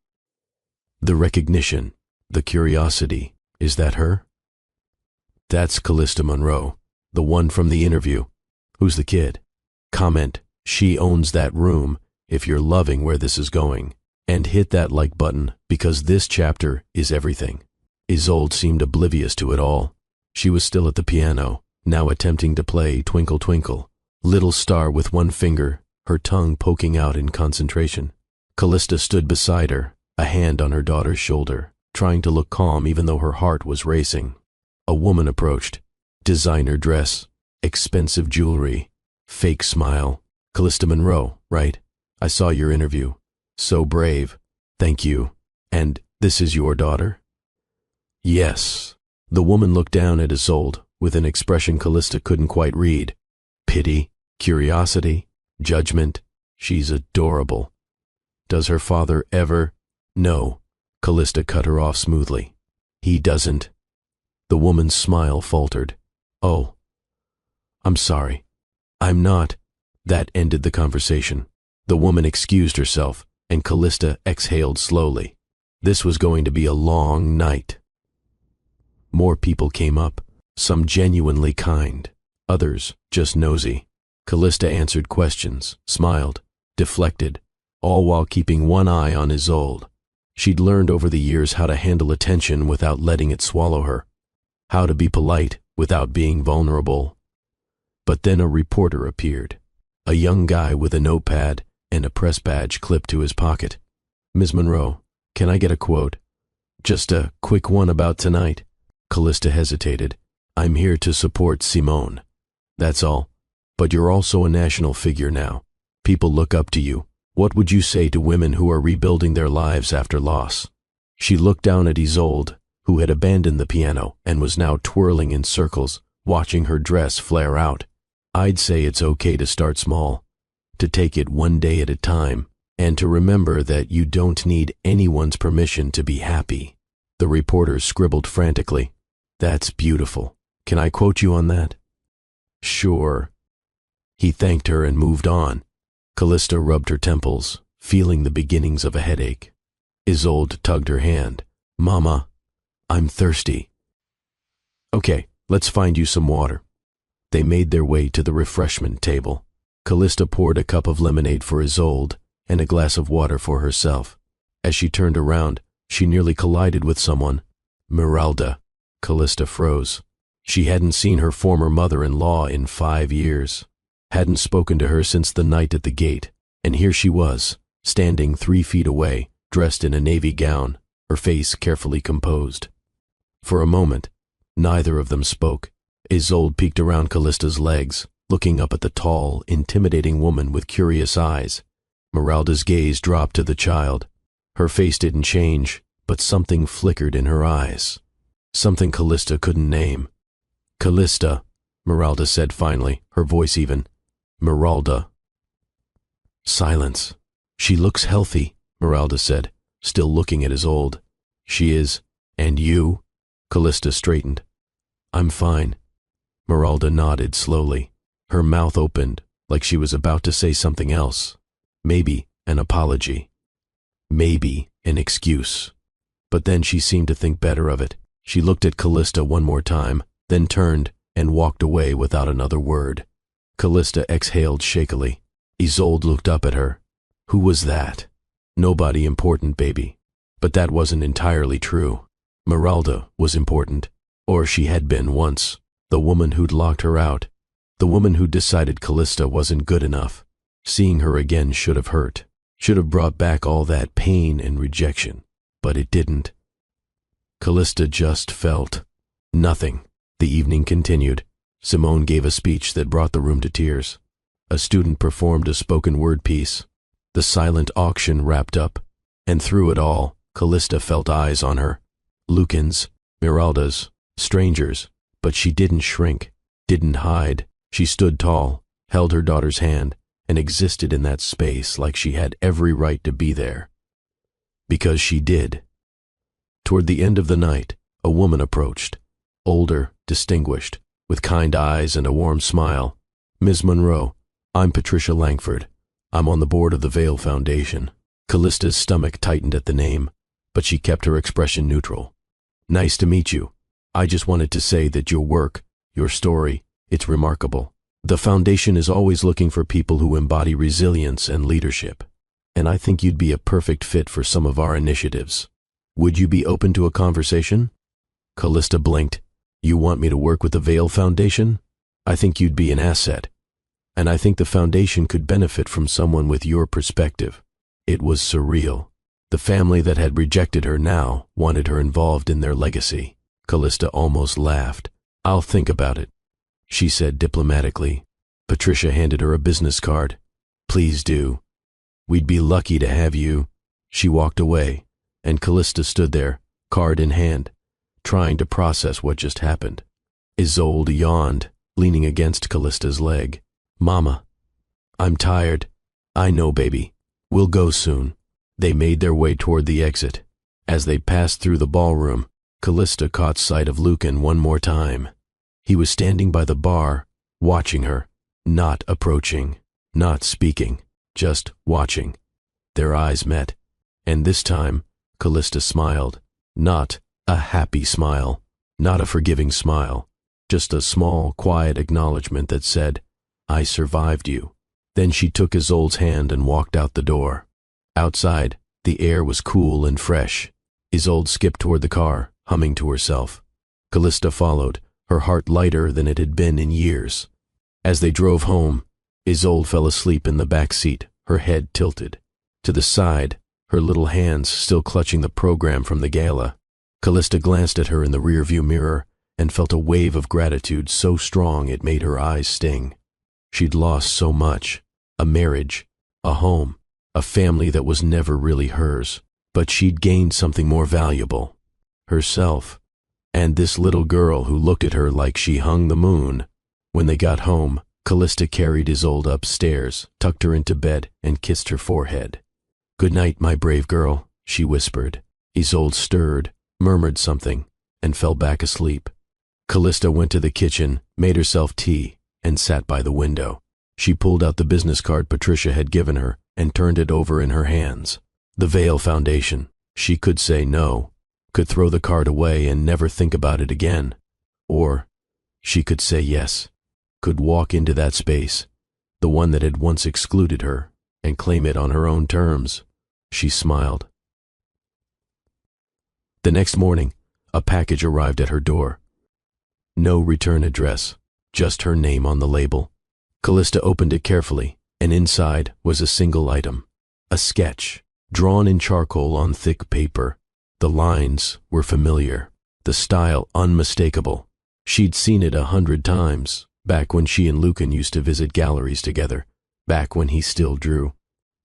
The recognition, the curiosity. Is that her? "That's Callista Monroe, the one from the interview." "Who's the kid?" Comment, "She owns that room. if you're loving where this is going. And hit that like button, because this chapter is everything. Isolde seemed oblivious to it all. She was still at the piano, now attempting to play Twinkle Twinkle, Little Star with one finger, her tongue poking out in concentration. Callista stood beside her, a hand on her daughter's shoulder, trying to look calm even though her heart was racing. A woman approached. Designer dress, expensive jewelry, fake smile. Callista Monroe, right? I saw your interview. So brave. Thank you. And this is your daughter? Yes. The woman looked down at Isolde with an expression Callista couldn't quite read. Pity, curiosity, judgment. She's adorable. Does her father ever? No. Callista cut her off smoothly. He doesn't. The woman's smile faltered. Oh. I'm sorry. I'm not. That ended the conversation. The woman excused herself, and Callista exhaled slowly. This was going to be a long night. More people came up, some genuinely kind, others just nosy. Callista answered questions, smiled, deflected, all while keeping one eye on Isolde. She'd learned over the years how to handle attention without letting it swallow her, how to be polite without being vulnerable. But then a reporter appeared, a young guy with a notepad and a press badge clipped to his pocket. Ms. Monroe, can I get a quote? Just a quick one about tonight. Callista hesitated. I'm here to support Simone. That's all. But you're also a national figure now. People look up to you. What would you say to women who are rebuilding their lives after loss? She looked down at Isolde, who had abandoned the piano and was now twirling in circles, watching her dress flare out. I'd say it's okay to start small, to take it one day at a time, and to remember that you don't need anyone's permission to be happy. The reporter scribbled frantically. That's beautiful. Can I quote you on that? Sure. He thanked her and moved on. Callista rubbed her temples, feeling the beginnings of a headache. Isolde tugged her hand. Mama, I'm thirsty. Okay, let's find you some water. They made their way to the refreshment table. Callista poured a cup of lemonade for Isolde and a glass of water for herself. As she turned around, she nearly collided with someone. Meralda. Callista froze. She hadn't seen her former mother-in-law in 5 years, hadn't spoken to her since the night at the gate, and here she was, standing 3 feet away, dressed in a navy gown, her face carefully composed. For a moment, neither of them spoke. Isolde peeked around Callista's legs, looking up at the tall, intimidating woman with curious eyes. Meralda's gaze dropped to the child. Her face didn't change, but something flickered in her eyes. Something Callista couldn't name. Callista, Meralda said finally, her voice even. Meralda. Silence. She looks healthy, Meralda said, still looking at Isolde. She is. And you? Callista straightened. I'm fine. Meralda nodded slowly. Her mouth opened, like she was about to say something else. Maybe an apology. Maybe an excuse. But then she seemed to think better of it. She looked at Callista one more time, then turned and walked away without another word. Callista exhaled shakily. Isolde looked up at her. Who was that? Nobody important, baby. But that wasn't entirely true. Meralda was important, or she had been once. The woman who'd locked her out. The woman who'd decided Callista wasn't good enough. Seeing her again should have hurt. Should have brought back all that pain and rejection. But it didn't. Callista just felt nothing. The evening continued. Simone gave a speech that brought the room to tears. A student performed a spoken word piece. The silent auction wrapped up. And through it all, Callista felt eyes on her. Lucan's, Meralda's, strangers. But she didn't shrink, didn't hide. She stood tall, held her daughter's hand, and existed in that space like she had every right to be there. Because she did. Toward the end of the night, a woman approached, older, distinguished, with kind eyes and a warm smile. Ms. Monroe, I'm Patricia Langford. I'm on the board of the Vail Foundation. Callista's stomach tightened at the name, but she kept her expression neutral. Nice to meet you. I just wanted to say that your work, your story, it's remarkable. The foundation is always looking for people who embody resilience and leadership. and I think you'd be a perfect fit for some of our initiatives. Would you be open to a conversation?" Callista blinked. "You want me to work with the Vale Foundation? I think you'd be an asset. And I think the foundation could benefit from someone with your perspective." It was surreal. The family that had rejected her now wanted her involved in their legacy. Callista almost laughed. "I'll think about it," she said diplomatically. Patricia handed her a business card. "Please do. We'd be lucky to have you." She walked away, and Callista stood there, card in hand, trying to process what just happened. Isolde yawned, leaning against Callista's leg. "Mama, I'm tired." "I know, baby. We'll go soon." They made their way toward the exit. As they passed through the ballroom, Callista caught sight of Lucan one more time. He was standing by the bar, watching her, not approaching, not speaking, just watching. Their eyes met, and this time, Callista smiled. Not a happy smile, not a forgiving smile, just a small, quiet acknowledgement that said, "I survived you." Then she took Isolde's hand and walked out the door. Outside, the air was cool and fresh. Isolde skipped toward the car, humming to herself. Callista followed, her heart lighter than it had been in years. As they drove home, Isolde fell asleep in the back seat, her head tilted. To the side, her little hands still clutching the program from the gala. Callista glanced at her in the rearview mirror and felt a wave of gratitude so strong it made her eyes sting. She'd lost so much. A marriage, a home, a family that was never really hers. But she'd gained something more valuable. Herself. And this little girl who looked at her like she hung the moon. When they got home, Callista carried Isolde upstairs, tucked her into bed, and kissed her forehead. "Good night, my brave girl," she whispered. Isolde stirred, murmured something, and fell back asleep. Callista went to the kitchen, made herself tea, and sat by the window. She pulled out the business card Patricia had given her and turned it over in her hands. The Vale Foundation. She could say no, could throw the card away and never think about it again. Or she could say yes, could walk into that space, the one that had once excluded her, and claim it on her own terms. She smiled. The next morning, a package arrived at her door. No return address, just her name on the label. Callista opened it carefully, and inside was a single item, a sketch, drawn in charcoal on thick paper. The lines were familiar, the style unmistakable. She'd seen it 100 times, back when she and Lucan used to visit galleries together, back when he still drew.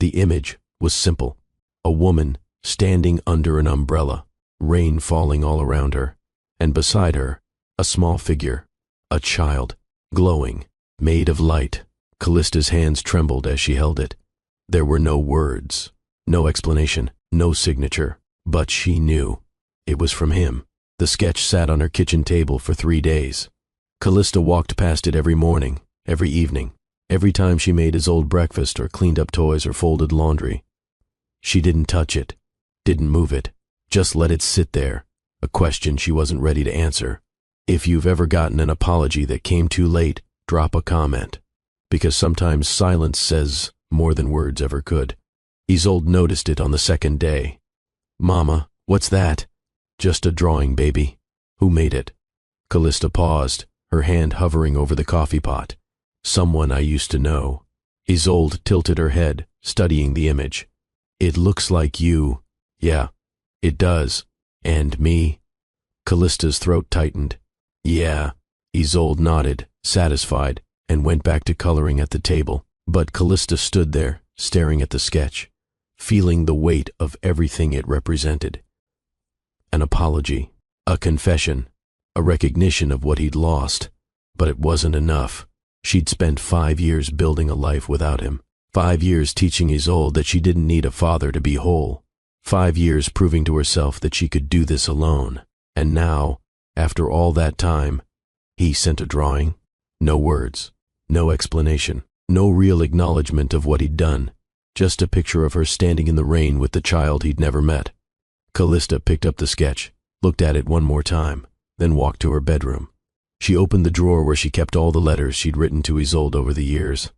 The image was simple, a woman standing under an umbrella, rain falling all around her, and beside her, a small figure, a child, glowing, made of light. Callista's hands trembled as she held it. There were no words, no explanation, no signature, but she knew. It was from him. The sketch sat on her kitchen table for 3 days. Callista walked past it every morning, every evening, every time she made Isolde breakfast or cleaned up toys or folded laundry. She didn't touch it, didn't move it, just let it sit there, a question she wasn't ready to answer. If you've ever gotten an apology that came too late, drop a comment, because sometimes silence says more than words ever could. Isolde noticed it on the second day. "Mama, what's that?" "Just a drawing, baby." "Who made it?" Callista paused, her hand hovering over the coffee pot. "Someone I used to know." Isolde tilted her head, studying the image. "It looks like you." "Yeah, it does." "And me?" Callista's throat tightened. "Yeah." Isolde nodded, satisfied, and went back to coloring at the table. But Callista stood there, staring at the sketch, feeling the weight of everything it represented. An apology, a confession, a recognition of what he'd lost. But it wasn't enough. She'd spent 5 years building a life without him. 5 years teaching Isolde that she didn't need a father to be whole. 5 years proving to herself that she could do this alone. And now, after all that time, he sent a drawing. No words, no explanation, no real acknowledgement of what he'd done. Just a picture of her standing in the rain with the child he'd never met. Callista picked up the sketch, looked at it one more time, then walked to her bedroom. She opened the drawer where she kept all the letters she'd written to Isolde over the years.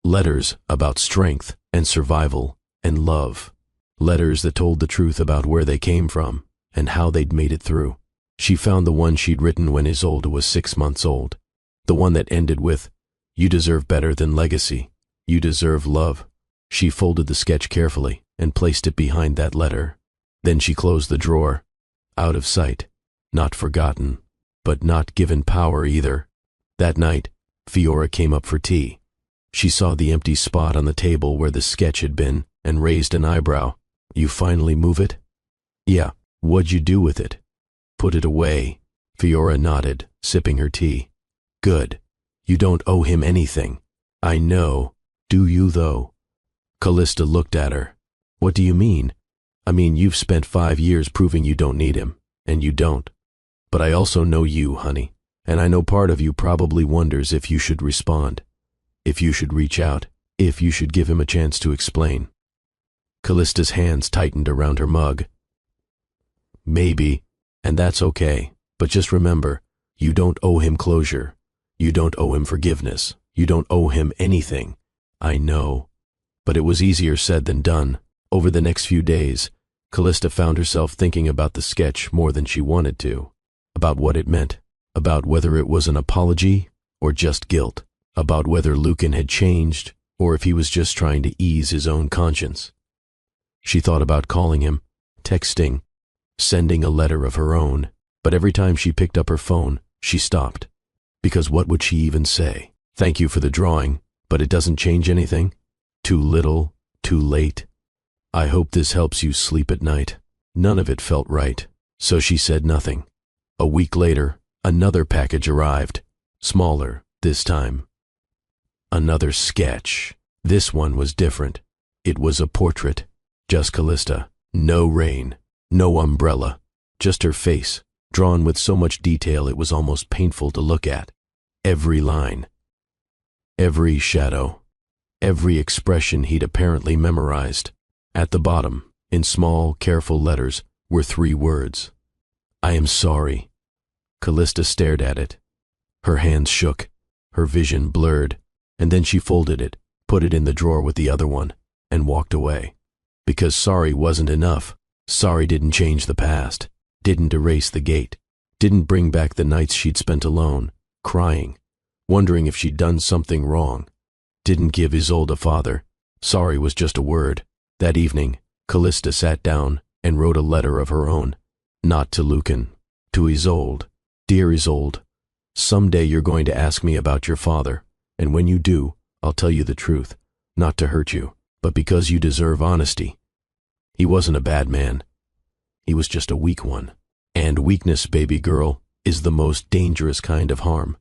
Letters about strength and survival and love. Letters that told the truth about where they came from and how they'd made it through. She found the one she'd written when Isolde was 6 months old. The one that ended with, "You deserve better than legacy. You deserve love." She folded the sketch carefully and placed it behind that letter. Then she closed the drawer. Out of sight, not forgotten, but not given power either. That night, Fiora came up for tea. She saw the empty spot on the table where the sketch had been and raised an eyebrow. "You finally move it?" "Yeah. What'd you do with it?" "Put it away." Fiora nodded, sipping her tea. "Good. You don't owe him anything." "I know. Do you, though?" Callista looked at her. "What do you mean?" "I mean, you've spent 5 years proving you don't need him, and you don't. But I also know you, honey, and I know part of you probably wonders if you should respond, if you should reach out, if you should give him a chance to explain." Callista's hands tightened around her mug. "Maybe, and that's okay, but just remember, you don't owe him closure. You don't owe him forgiveness. You don't owe him anything." "I know." But it was easier said than done. Over the next few days, Callista found herself thinking about the sketch more than she wanted to, about what it meant, about whether it was an apology or just guilt, about whether Lucan had changed or if he was just trying to ease his own conscience. She thought about calling him, texting, sending a letter of her own, but every time she picked up her phone, she stopped. Because what would she even say? "Thank you for the drawing, but it doesn't change anything? Too little, too late? I hope this helps you sleep at night." None of it felt right, so she said nothing. A week later, another package arrived, smaller this time. Another sketch. This one was different. It was a portrait. Just Callista. No rain, no umbrella, just her face, drawn with so much detail it was almost painful to look at. Every line, every shadow, every expression he'd apparently memorized. At the bottom, in small, careful letters, were 3 words. "I am sorry." Callista stared at it. Her hands shook, her vision blurred, and then she folded it, put it in the drawer with the other one, and walked away. Because sorry wasn't enough. Sorry didn't change the past, didn't erase the gate, didn't bring back the nights she'd spent alone, crying, wondering if she'd done something wrong, didn't give Isolde a father. Sorry was just a word. That evening, Callista sat down and wrote a letter of her own, not to Lucan, to Isolde. "Dear Isolde, someday you're going to ask me about your father, and when you do, I'll tell you the truth, not to hurt you, but because you deserve honesty. He wasn't a bad man. He was just a weak one. And weakness, baby girl, is the most dangerous kind of harm,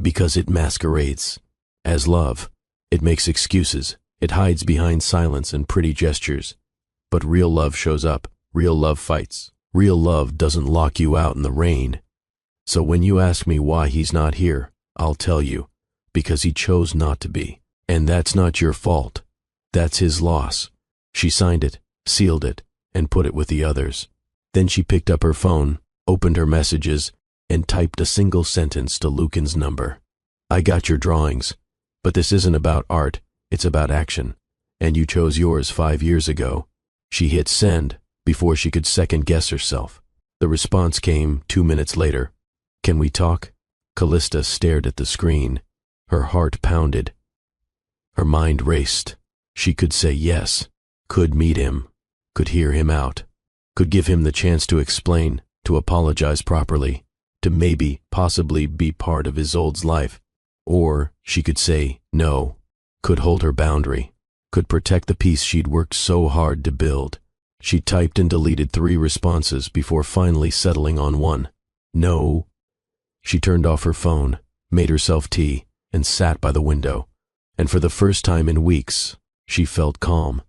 because it masquerades as love. It makes excuses. It hides behind silence and pretty gestures. But real love shows up. Real love fights. Real love doesn't lock you out in the rain. So when you ask me why he's not here, I'll tell you, because he chose not to be. And that's not your fault. That's his loss." She signed it, sealed it, and put it with the others. Then she picked up her phone, opened her messages, and typed a single sentence to Lucan's number. "I got your drawings, but this isn't about art, it's about action. And you chose yours 5 years ago." She hit send before she could second-guess herself. The response came 2 minutes later. "Can we talk?" Callista stared at the screen. Her heart pounded. Her mind raced. She could say yes, could meet him, could hear him out, could give him the chance to explain, to apologize properly, to maybe, possibly be part of Isolde's life. Or she could say no, could hold her boundary, could protect the peace she'd worked so hard to build. She typed and deleted 3 responses before finally settling on one. No. She turned off her phone, made herself tea, and sat by the window. And for the first time in weeks, she felt calm,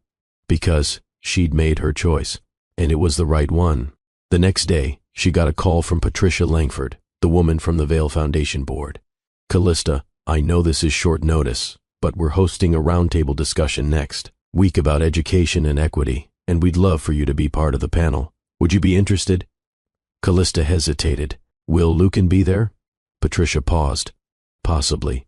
because she'd made her choice, and it was the right one. The next day, she got a call from Patricia Langford, the woman from the Vale Foundation board. "Callista, I know this is short notice, but we're hosting a roundtable discussion next week about education and equity, and we'd love for you to be part of the panel. Would you be interested?" Callista hesitated. "Will Lucan be there?" Patricia paused. "Possibly.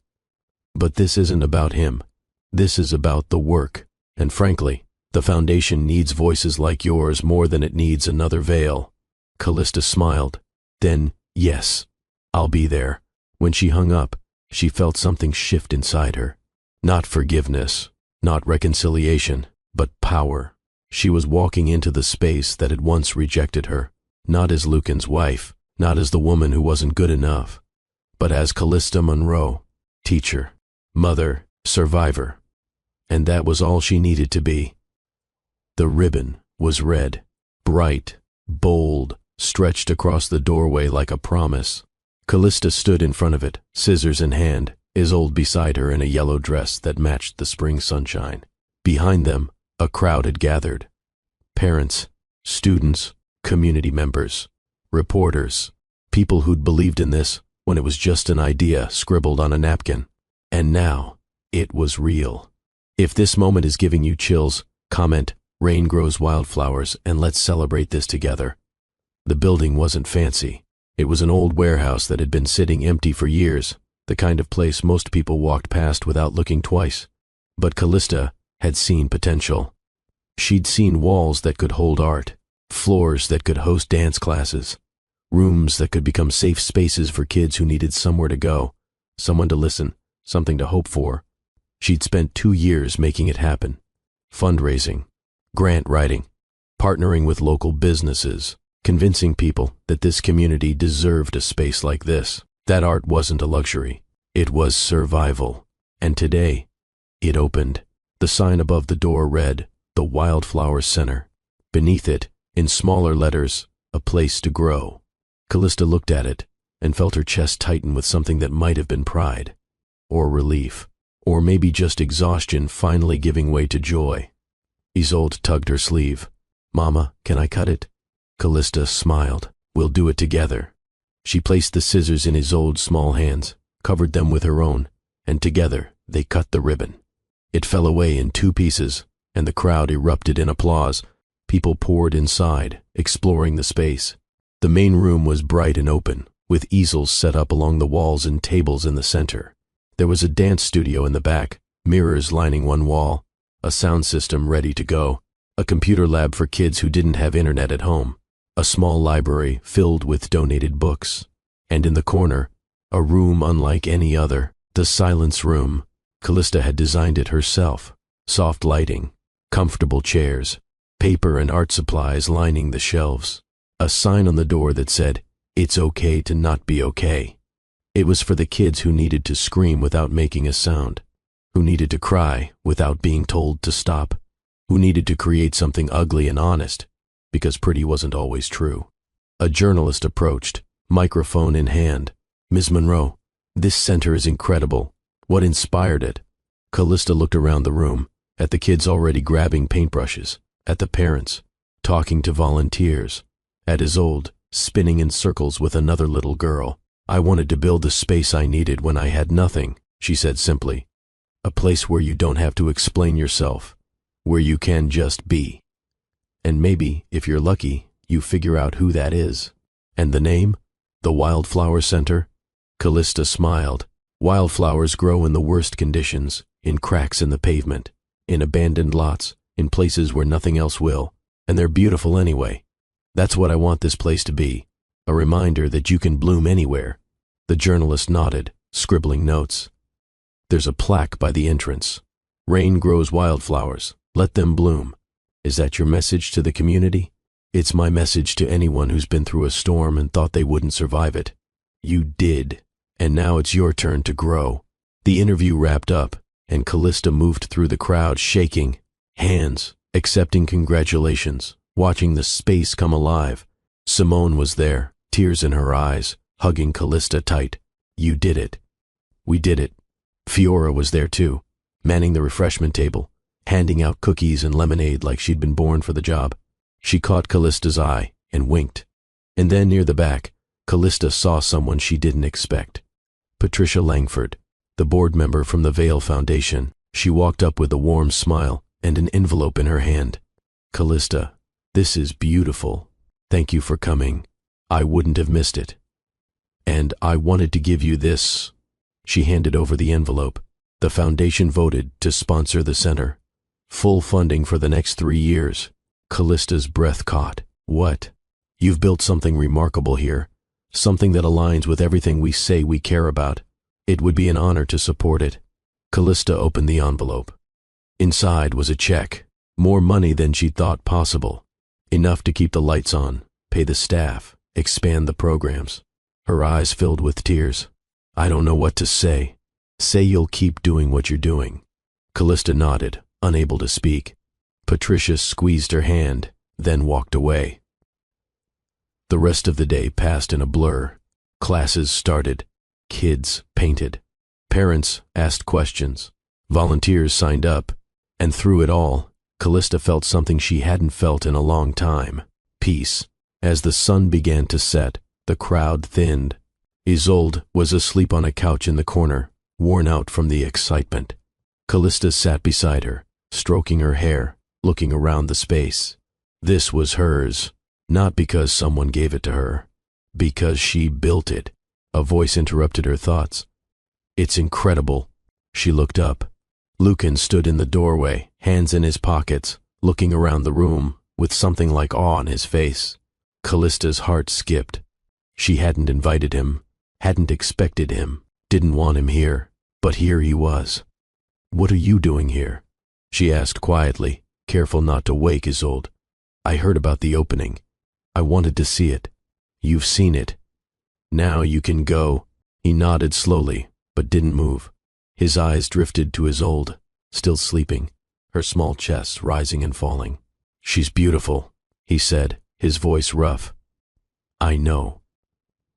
But this isn't about him. This is about the work, and frankly, The foundation needs voices like yours more than it needs another veil. Callista smiled. Then, yes, I'll be there. When she hung up, she felt something shift inside her. Not forgiveness, not reconciliation, but power. She was walking into the space that had once rejected her, not as Lucan's wife, not as the woman who wasn't good enough, but as Callista Monroe, teacher, mother, survivor. And that was all she needed to be. The ribbon was red, bright, bold, stretched across the doorway like a promise. Callista stood in front of it, scissors in hand, Isolde beside her in a yellow dress that matched the spring sunshine. Behind them, a crowd had gathered. Parents, students, community members, reporters, people who'd believed in this when it was just an idea scribbled on a napkin. And now, it was real. If this moment is giving you chills, comment, "Rain grows wildflowers," and let's celebrate this together. The building wasn't fancy. It was an old warehouse that had been sitting empty for years, the kind of place most people walked past without looking twice. But Callista had seen potential. She'd seen walls that could hold art, floors that could host dance classes, rooms that could become safe spaces for kids who needed somewhere to go, someone to listen, something to hope for. She'd spent 2 years making it happen. Fundraising, grant writing, partnering with local businesses, convincing people that this community deserved a space like this. That art wasn't a luxury. It was survival. And today, it opened. The sign above the door read, "The Wildflower Center." Beneath it, in smaller letters, "A place to grow." Callista looked at it and felt her chest tighten with something that might have been pride, or relief, or maybe just exhaustion finally giving way to joy. Isolde tugged her sleeve. "Mama, can I cut it?" Callista smiled. "We'll do it together." She placed the scissors in Isolde's small hands, covered them with her own, and together they cut the ribbon. It fell away in 2 pieces, and the crowd erupted in applause. People poured inside, exploring the space. The main room was bright and open, with easels set up along the walls and tables in the center. There was a dance studio in the back, mirrors lining one wall, a sound system ready to go, a computer lab for kids who didn't have internet at home, a small library filled with donated books, and in the corner, a room unlike any other, the silence room. Callista had designed it herself. Soft lighting, comfortable chairs, paper and art supplies lining the shelves, a sign on the door that said, "It's okay to not be okay." It was for the kids who needed to scream without making a sound, who needed to cry without being told to stop, who needed to create something ugly and honest, because pretty wasn't always true. A journalist approached, microphone in hand. "Ms. Monroe, this center is incredible. What inspired it?" Callista looked around the room, at the kids already grabbing paintbrushes, at the parents, talking to volunteers, at Isolde, spinning in circles with another little girl. "I wanted to build the space I needed when I had nothing," she said simply. "A place where you don't have to explain yourself, where you can just be. And maybe, if you're lucky, you figure out who that is." "And the name? The Wildflower Center?" Callista smiled. Wildflowers grow in the worst conditions, in cracks in the pavement, in abandoned lots, in places where nothing else will, and they're beautiful anyway. That's what I want this place to be, a reminder that you can bloom anywhere. The journalist nodded, scribbling notes. "There's a plaque by the entrance. Rain grows wildflowers. Let them bloom. Is that your message to the community?" "It's my message to anyone who's been through a storm and thought they wouldn't survive it. You did, and now it's your turn to grow." The interview wrapped up, and Callista moved through the crowd shaking hands, accepting congratulations, watching the space come alive. Simone was there, tears in her eyes, hugging Callista tight. "You did it. We did it." Fiora was there too, manning the refreshment table, handing out cookies and lemonade like she'd been born for the job. She caught Callista's eye and winked. And then near the back, Callista saw someone she didn't expect. Patricia Langford, the board member from the Vail Foundation. She walked up with a warm smile and an envelope in her hand. "Callista, this is beautiful. Thank you for coming. I wouldn't have missed it. And I wanted to give you this." She handed over the envelope. "The foundation voted to sponsor the center. Full funding for the next 3 years. Callista's breath caught. What? You've built something remarkable here. Something that aligns with everything we say we care about. It would be an honor to support it. Callista opened the envelope. Inside was a check. More money than she'd thought possible. Enough to keep the lights on, pay the staff, expand the programs. Her eyes filled with tears. I don't know what to say. Say you'll keep doing what you're doing. Callista nodded, unable to speak. Patricia squeezed her hand, then walked away. The rest of the day passed in a blur. Classes started. Kids painted. Parents asked questions. Volunteers signed up. And through it all, Callista felt something she hadn't felt in a long time. Peace. As the sun began to set, the crowd thinned. Isolde was asleep on a couch in the corner, worn out from the excitement. Callista sat beside her, stroking her hair, looking around the space. This was hers, not because someone gave it to her, because she built it. A voice interrupted her thoughts. It's incredible. She looked up. Lucan stood in the doorway, hands in his pockets, looking around the room, with something like awe on his face. Callista's heart skipped. She hadn't invited him, hadn't expected him, didn't want him here, but here he was. What are you doing here? She asked quietly, careful not to wake Isolde. I heard about the opening. I wanted to see it. You've seen it. Now you can go. He nodded slowly, but didn't move. His eyes drifted to Isolde, still sleeping, her small chest rising and falling. She's beautiful, he said, his voice rough. I know.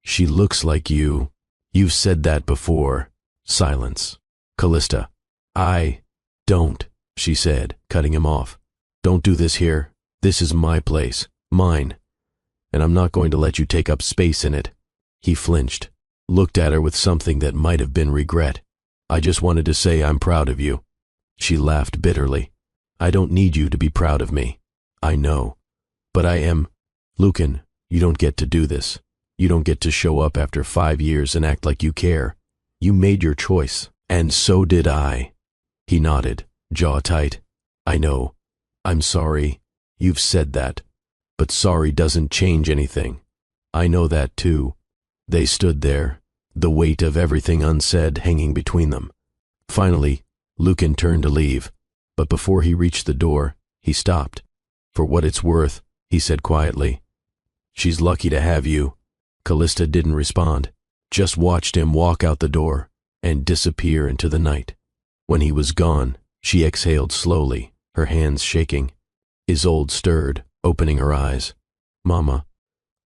She looks like you. You've said that before. Silence. Callista. I don't, she said, cutting him off. Don't do this here. This is my place, mine. And I'm not going to let you take up space in it. He flinched, looked at her with something that might have been regret. I just wanted to say I'm proud of you. She laughed bitterly. I don't need you to be proud of me. I know. But I am. Lucan, you don't get to do this. You don't get to show up after 5 years and act like you care. You made your choice, and so did I. He nodded, jaw tight. I know. I'm sorry. You've said that. But sorry doesn't change anything. I know that too. They stood there, the weight of everything unsaid hanging between them. Finally, Lucan turned to leave, but before he reached the door, he stopped. For what it's worth, he said quietly. She's lucky to have you. Callista didn't respond, just watched him walk out the door and disappear into the night. When he was gone, she exhaled slowly, her hands shaking. Isolde stirred, opening her eyes. Mama,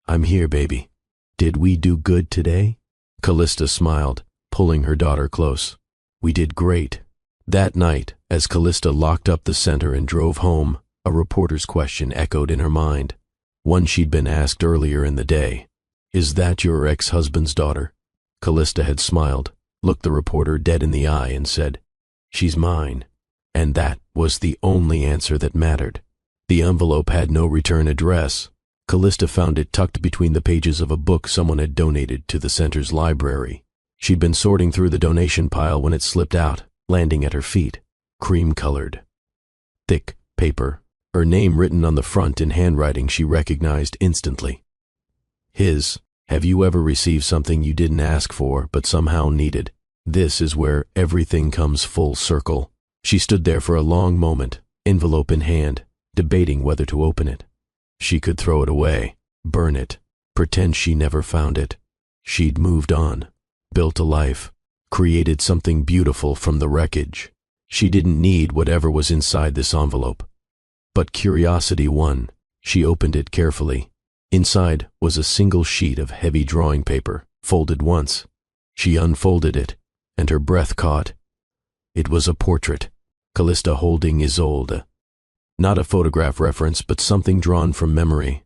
I'm here, baby. Did we do good today? Callista smiled, pulling her daughter close. We did great. That night, as Callista locked up the center and drove home, a reporter's question echoed in her mind, one she'd been asked earlier in the day. Is that your ex-husband's daughter? Callista had smiled, looked the reporter dead in the eye and said, She's mine. And that was the only answer that mattered. The envelope had no return address. Callista found it tucked between the pages of a book someone had donated to the center's library. She'd been sorting through the donation pile when it slipped out, landing at her feet, cream-colored. Thick paper, her name written on the front in handwriting she recognized instantly. His. Have you ever received something you didn't ask for but somehow needed? This is where everything comes full circle. She stood there for a long moment, envelope in hand, debating whether to open it. She could throw it away, burn it, pretend she never found it. She'd moved on, built a life, created something beautiful from the wreckage. She didn't need whatever was inside this envelope. But curiosity won. She opened it carefully. Inside was a single sheet of heavy drawing paper, folded once. She unfolded it, and her breath caught. It was a portrait, Callista holding Isolde. Not a photograph reference, but something drawn from memory,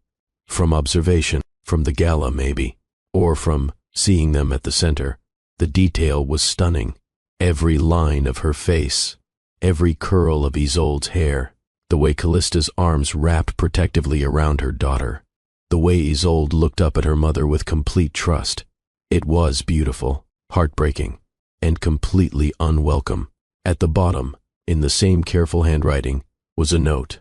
from observation, from the gala maybe, or from seeing them at the center. The detail was stunning. Every line of her face, every curl of Isolde's hair, the way Callista's arms wrapped protectively around her daughter, the way Isolde looked up at her mother with complete trust. It was beautiful, heartbreaking, and completely unwelcome. At the bottom, In the same careful handwriting was a note.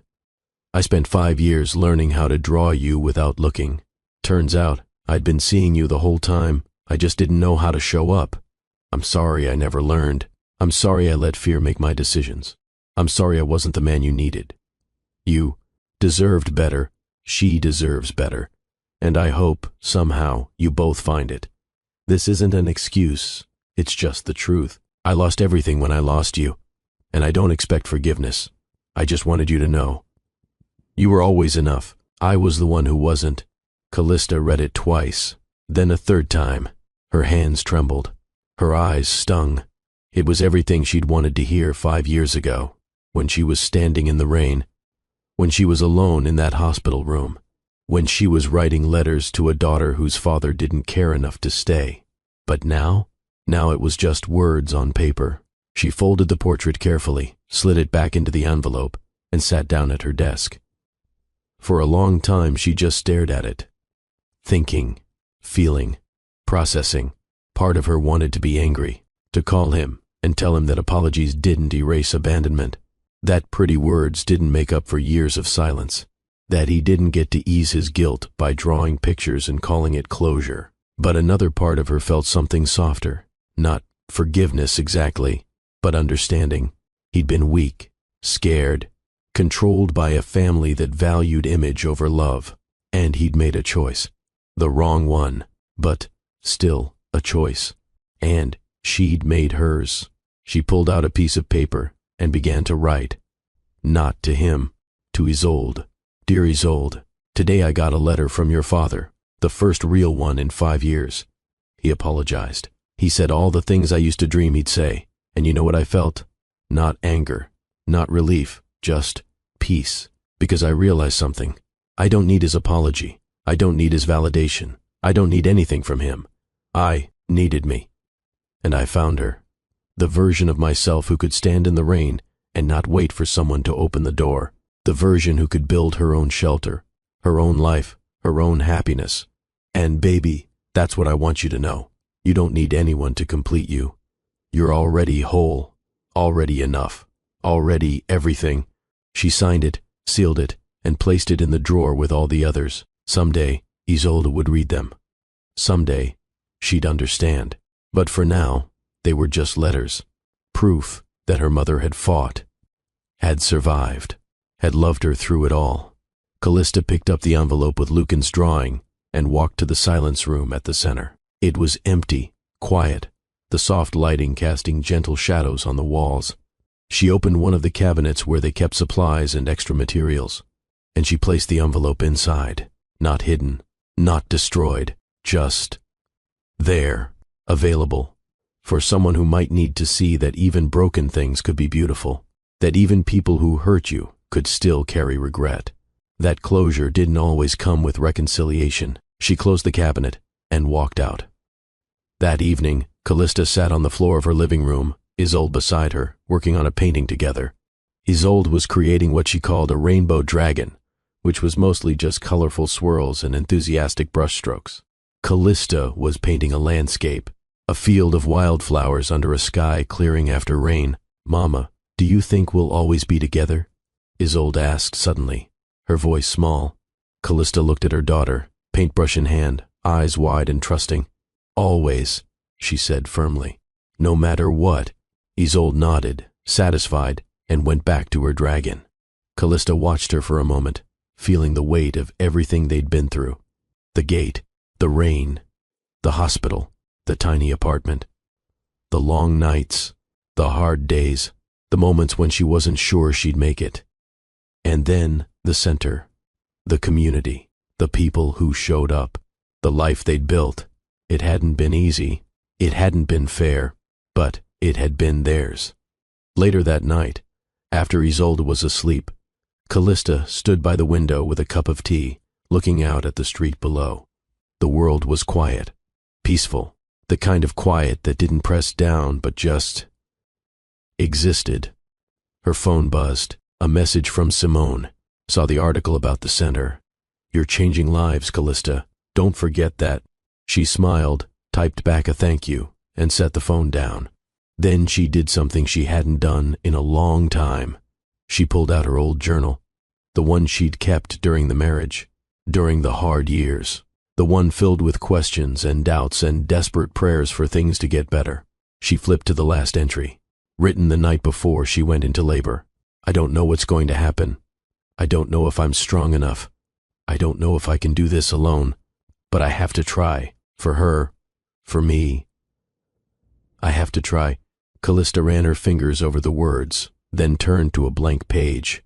I spent 5 years learning how to draw you without looking. Turns out I'd been seeing you the whole time. I just didn't know how to show up. I'm sorry I never learned. I'm sorry I let fear make my decisions. I'm sorry I wasn't the man you needed. You deserved better. She deserves better. And I hope, somehow, you both find it. This isn't an excuse. It's just the truth. I lost everything when I lost you. And I don't expect forgiveness. I just wanted you to know. You were always enough. I was the one who wasn't. Callista read it twice, then a third time. Her hands trembled. Her eyes stung. It was everything she'd wanted to hear 5 years ago, when she was standing in the rain, when she was alone in that hospital room, when she was writing letters to a daughter whose father didn't care enough to stay. But now it was just words on paper. She folded the portrait carefully, slid it back into the envelope, and sat down at her desk. For a long time she just stared at it, thinking, feeling, processing. Part of her wanted to be angry, to call him and tell him that apologies didn't erase abandonment, that pretty words didn't make up for years of silence, that he didn't get to ease his guilt by drawing pictures and calling it closure. But another part of her felt something softer, not forgiveness exactly, but understanding. He'd been weak, scared, controlled by a family that valued image over love, and he'd made a choice. The wrong one, but still a choice. And she'd made hers. She pulled out a piece of paper and began to write. Not to him, to Isolde. Dear Isolde, today I got a letter from your father, the first real one in 5 years. He apologized. He said all the things I used to dream he'd say, and you know what I felt? Not anger, not relief, just peace. Because I realized something. I don't need his apology. I don't need his validation. I don't need anything from him. I needed me. And I found her. The version of myself who could stand in the rain and not wait for someone to open the door. The version who could build her own shelter, her own life, her own happiness. And baby, that's what I want you to know. You don't need anyone to complete you. You're already whole, already enough, already everything. She signed it, sealed it, and placed it in the drawer with all the others. Someday, Isolde would read them. Someday, she'd understand. But for now, they were just letters. Proof that her mother had fought, had survived, had loved her through it all. Callista picked up the envelope with Lucan's drawing and walked to the silence room at the center. It was empty, quiet, the soft lighting casting gentle shadows on the walls. She opened one of the cabinets where they kept supplies and extra materials, and she placed the envelope inside, not hidden, not destroyed, just there, available, for someone who might need to see that even broken things could be beautiful, that even people who hurt you could still carry regret. That closure didn't always come with reconciliation. She closed the cabinet and walked out. That evening, Callista sat on the floor of her living room, Isolde beside her, working on a painting together. Isolde was creating what she called a rainbow dragon, which was mostly just colorful swirls and enthusiastic brushstrokes. Callista was painting a landscape, a field of wildflowers under a sky clearing after rain. Mama, do you think we'll always be together? Isolde asked suddenly, her voice small. Callista looked at her daughter, paintbrush in hand, eyes wide and trusting. Always, she said firmly. No matter what. Isolde nodded, satisfied, and went back to her dragon. Callista watched her for a moment, feeling the weight of everything they'd been through. The gate, the rain, the hospital, the tiny apartment, the long nights, the hard days, the moments when she wasn't sure she'd make it. And then the center, the community, the people who showed up, the life they'd built. It hadn't been easy, it hadn't been fair, but it had been theirs. Later that night, after Isolde was asleep, Callista stood by the window with a cup of tea, looking out at the street below. The world was quiet, peaceful, the kind of quiet that didn't press down but just existed. Her phone buzzed, a message from Simone. Saw the article about the center. You're changing lives, Callista. Don't forget that. She smiled, typed back a thank you, and set the phone down. Then she did something she hadn't done in a long time. She pulled out her old journal, the one she'd kept during the marriage, during the hard years, the one filled with questions and doubts and desperate prayers for things to get better. She flipped to the last entry, written the night before she went into labor. I don't know what's going to happen. I don't know if I'm strong enough. I don't know if I can do this alone, but I have to try, for her, for me. I have to try. Callista ran her fingers over the words, then turned to a blank page.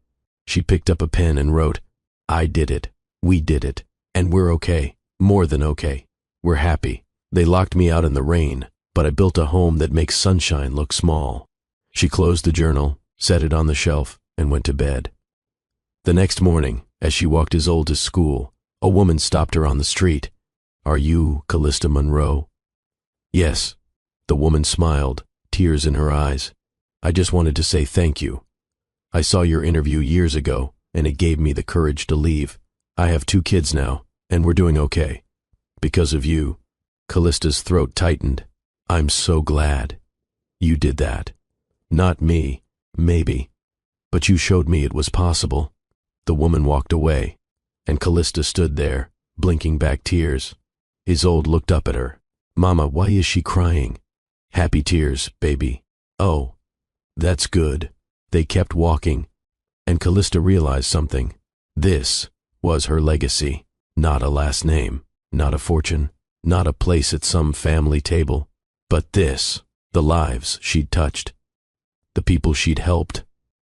She picked up a pen and wrote, I did it, we did it, and we're okay, more than okay. We're happy. They locked me out in the rain, but I built a home that makes sunshine look small. She closed the journal, set it on the shelf, and went to bed. The next morning, as she walked Isolde to school, a woman stopped her on the street. Are you Callista Monroe? Yes. The woman smiled, tears in her eyes. I just wanted to say thank you. I saw your interview years ago, and it gave me the courage to leave. I have 2 kids now, and we're doing okay. Because of you. Callista's throat tightened. I'm so glad. You did that. Not me, maybe. But you showed me it was possible. The woman walked away, and Callista stood there, blinking back tears. Isolde looked up at her. Mama, why is she crying? Happy tears, baby. Oh, that's good. They kept walking, and Callista realized something. This was her legacy. Not a last name, not a fortune, not a place at some family table, but this, the lives she'd touched, the people she'd helped,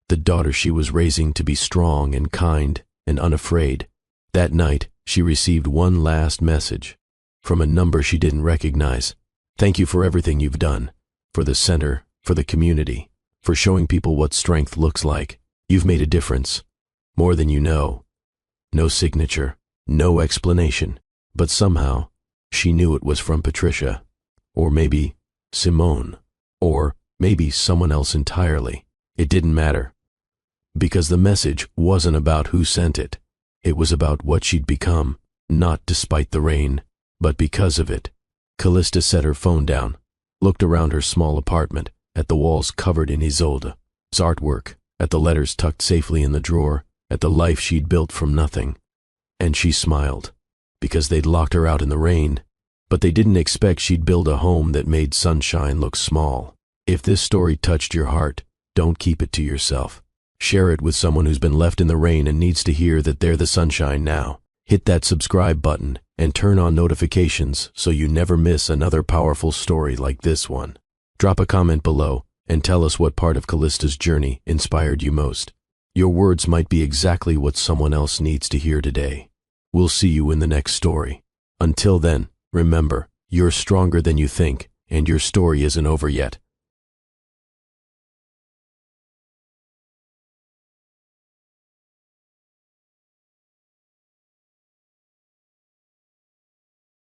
the daughter she was raising to be strong and kind and unafraid. That night, she received one last message from a number she didn't recognize. Thank you for everything you've done, for the center, for the community, for showing people what strength looks like. You've made a difference, more than you know. No signature, no explanation, but somehow she knew it was from Patricia, or maybe Simone, or maybe someone else entirely. It didn't matter, because the message wasn't about who sent it. It was about what she'd become, not despite the rain, but because of it. Callista set her phone down, looked around her small apartment, at the walls covered in Isolde's artwork, at the letters tucked safely in the drawer, at the life she'd built from nothing. And she smiled, because they'd locked her out in the rain, but they didn't expect she'd build a home that made sunshine look small. If this story touched your heart, don't keep it to yourself. Share it with someone who's been left in the rain and needs to hear that they're the sunshine now. Hit that subscribe button and turn on notifications so you never miss another powerful story like this one. Drop a comment below and tell us what part of Callista's journey inspired you most. Your words might be exactly what someone else needs to hear today. We'll see you in the next story. Until then, remember, you're stronger than you think, and your story isn't over yet.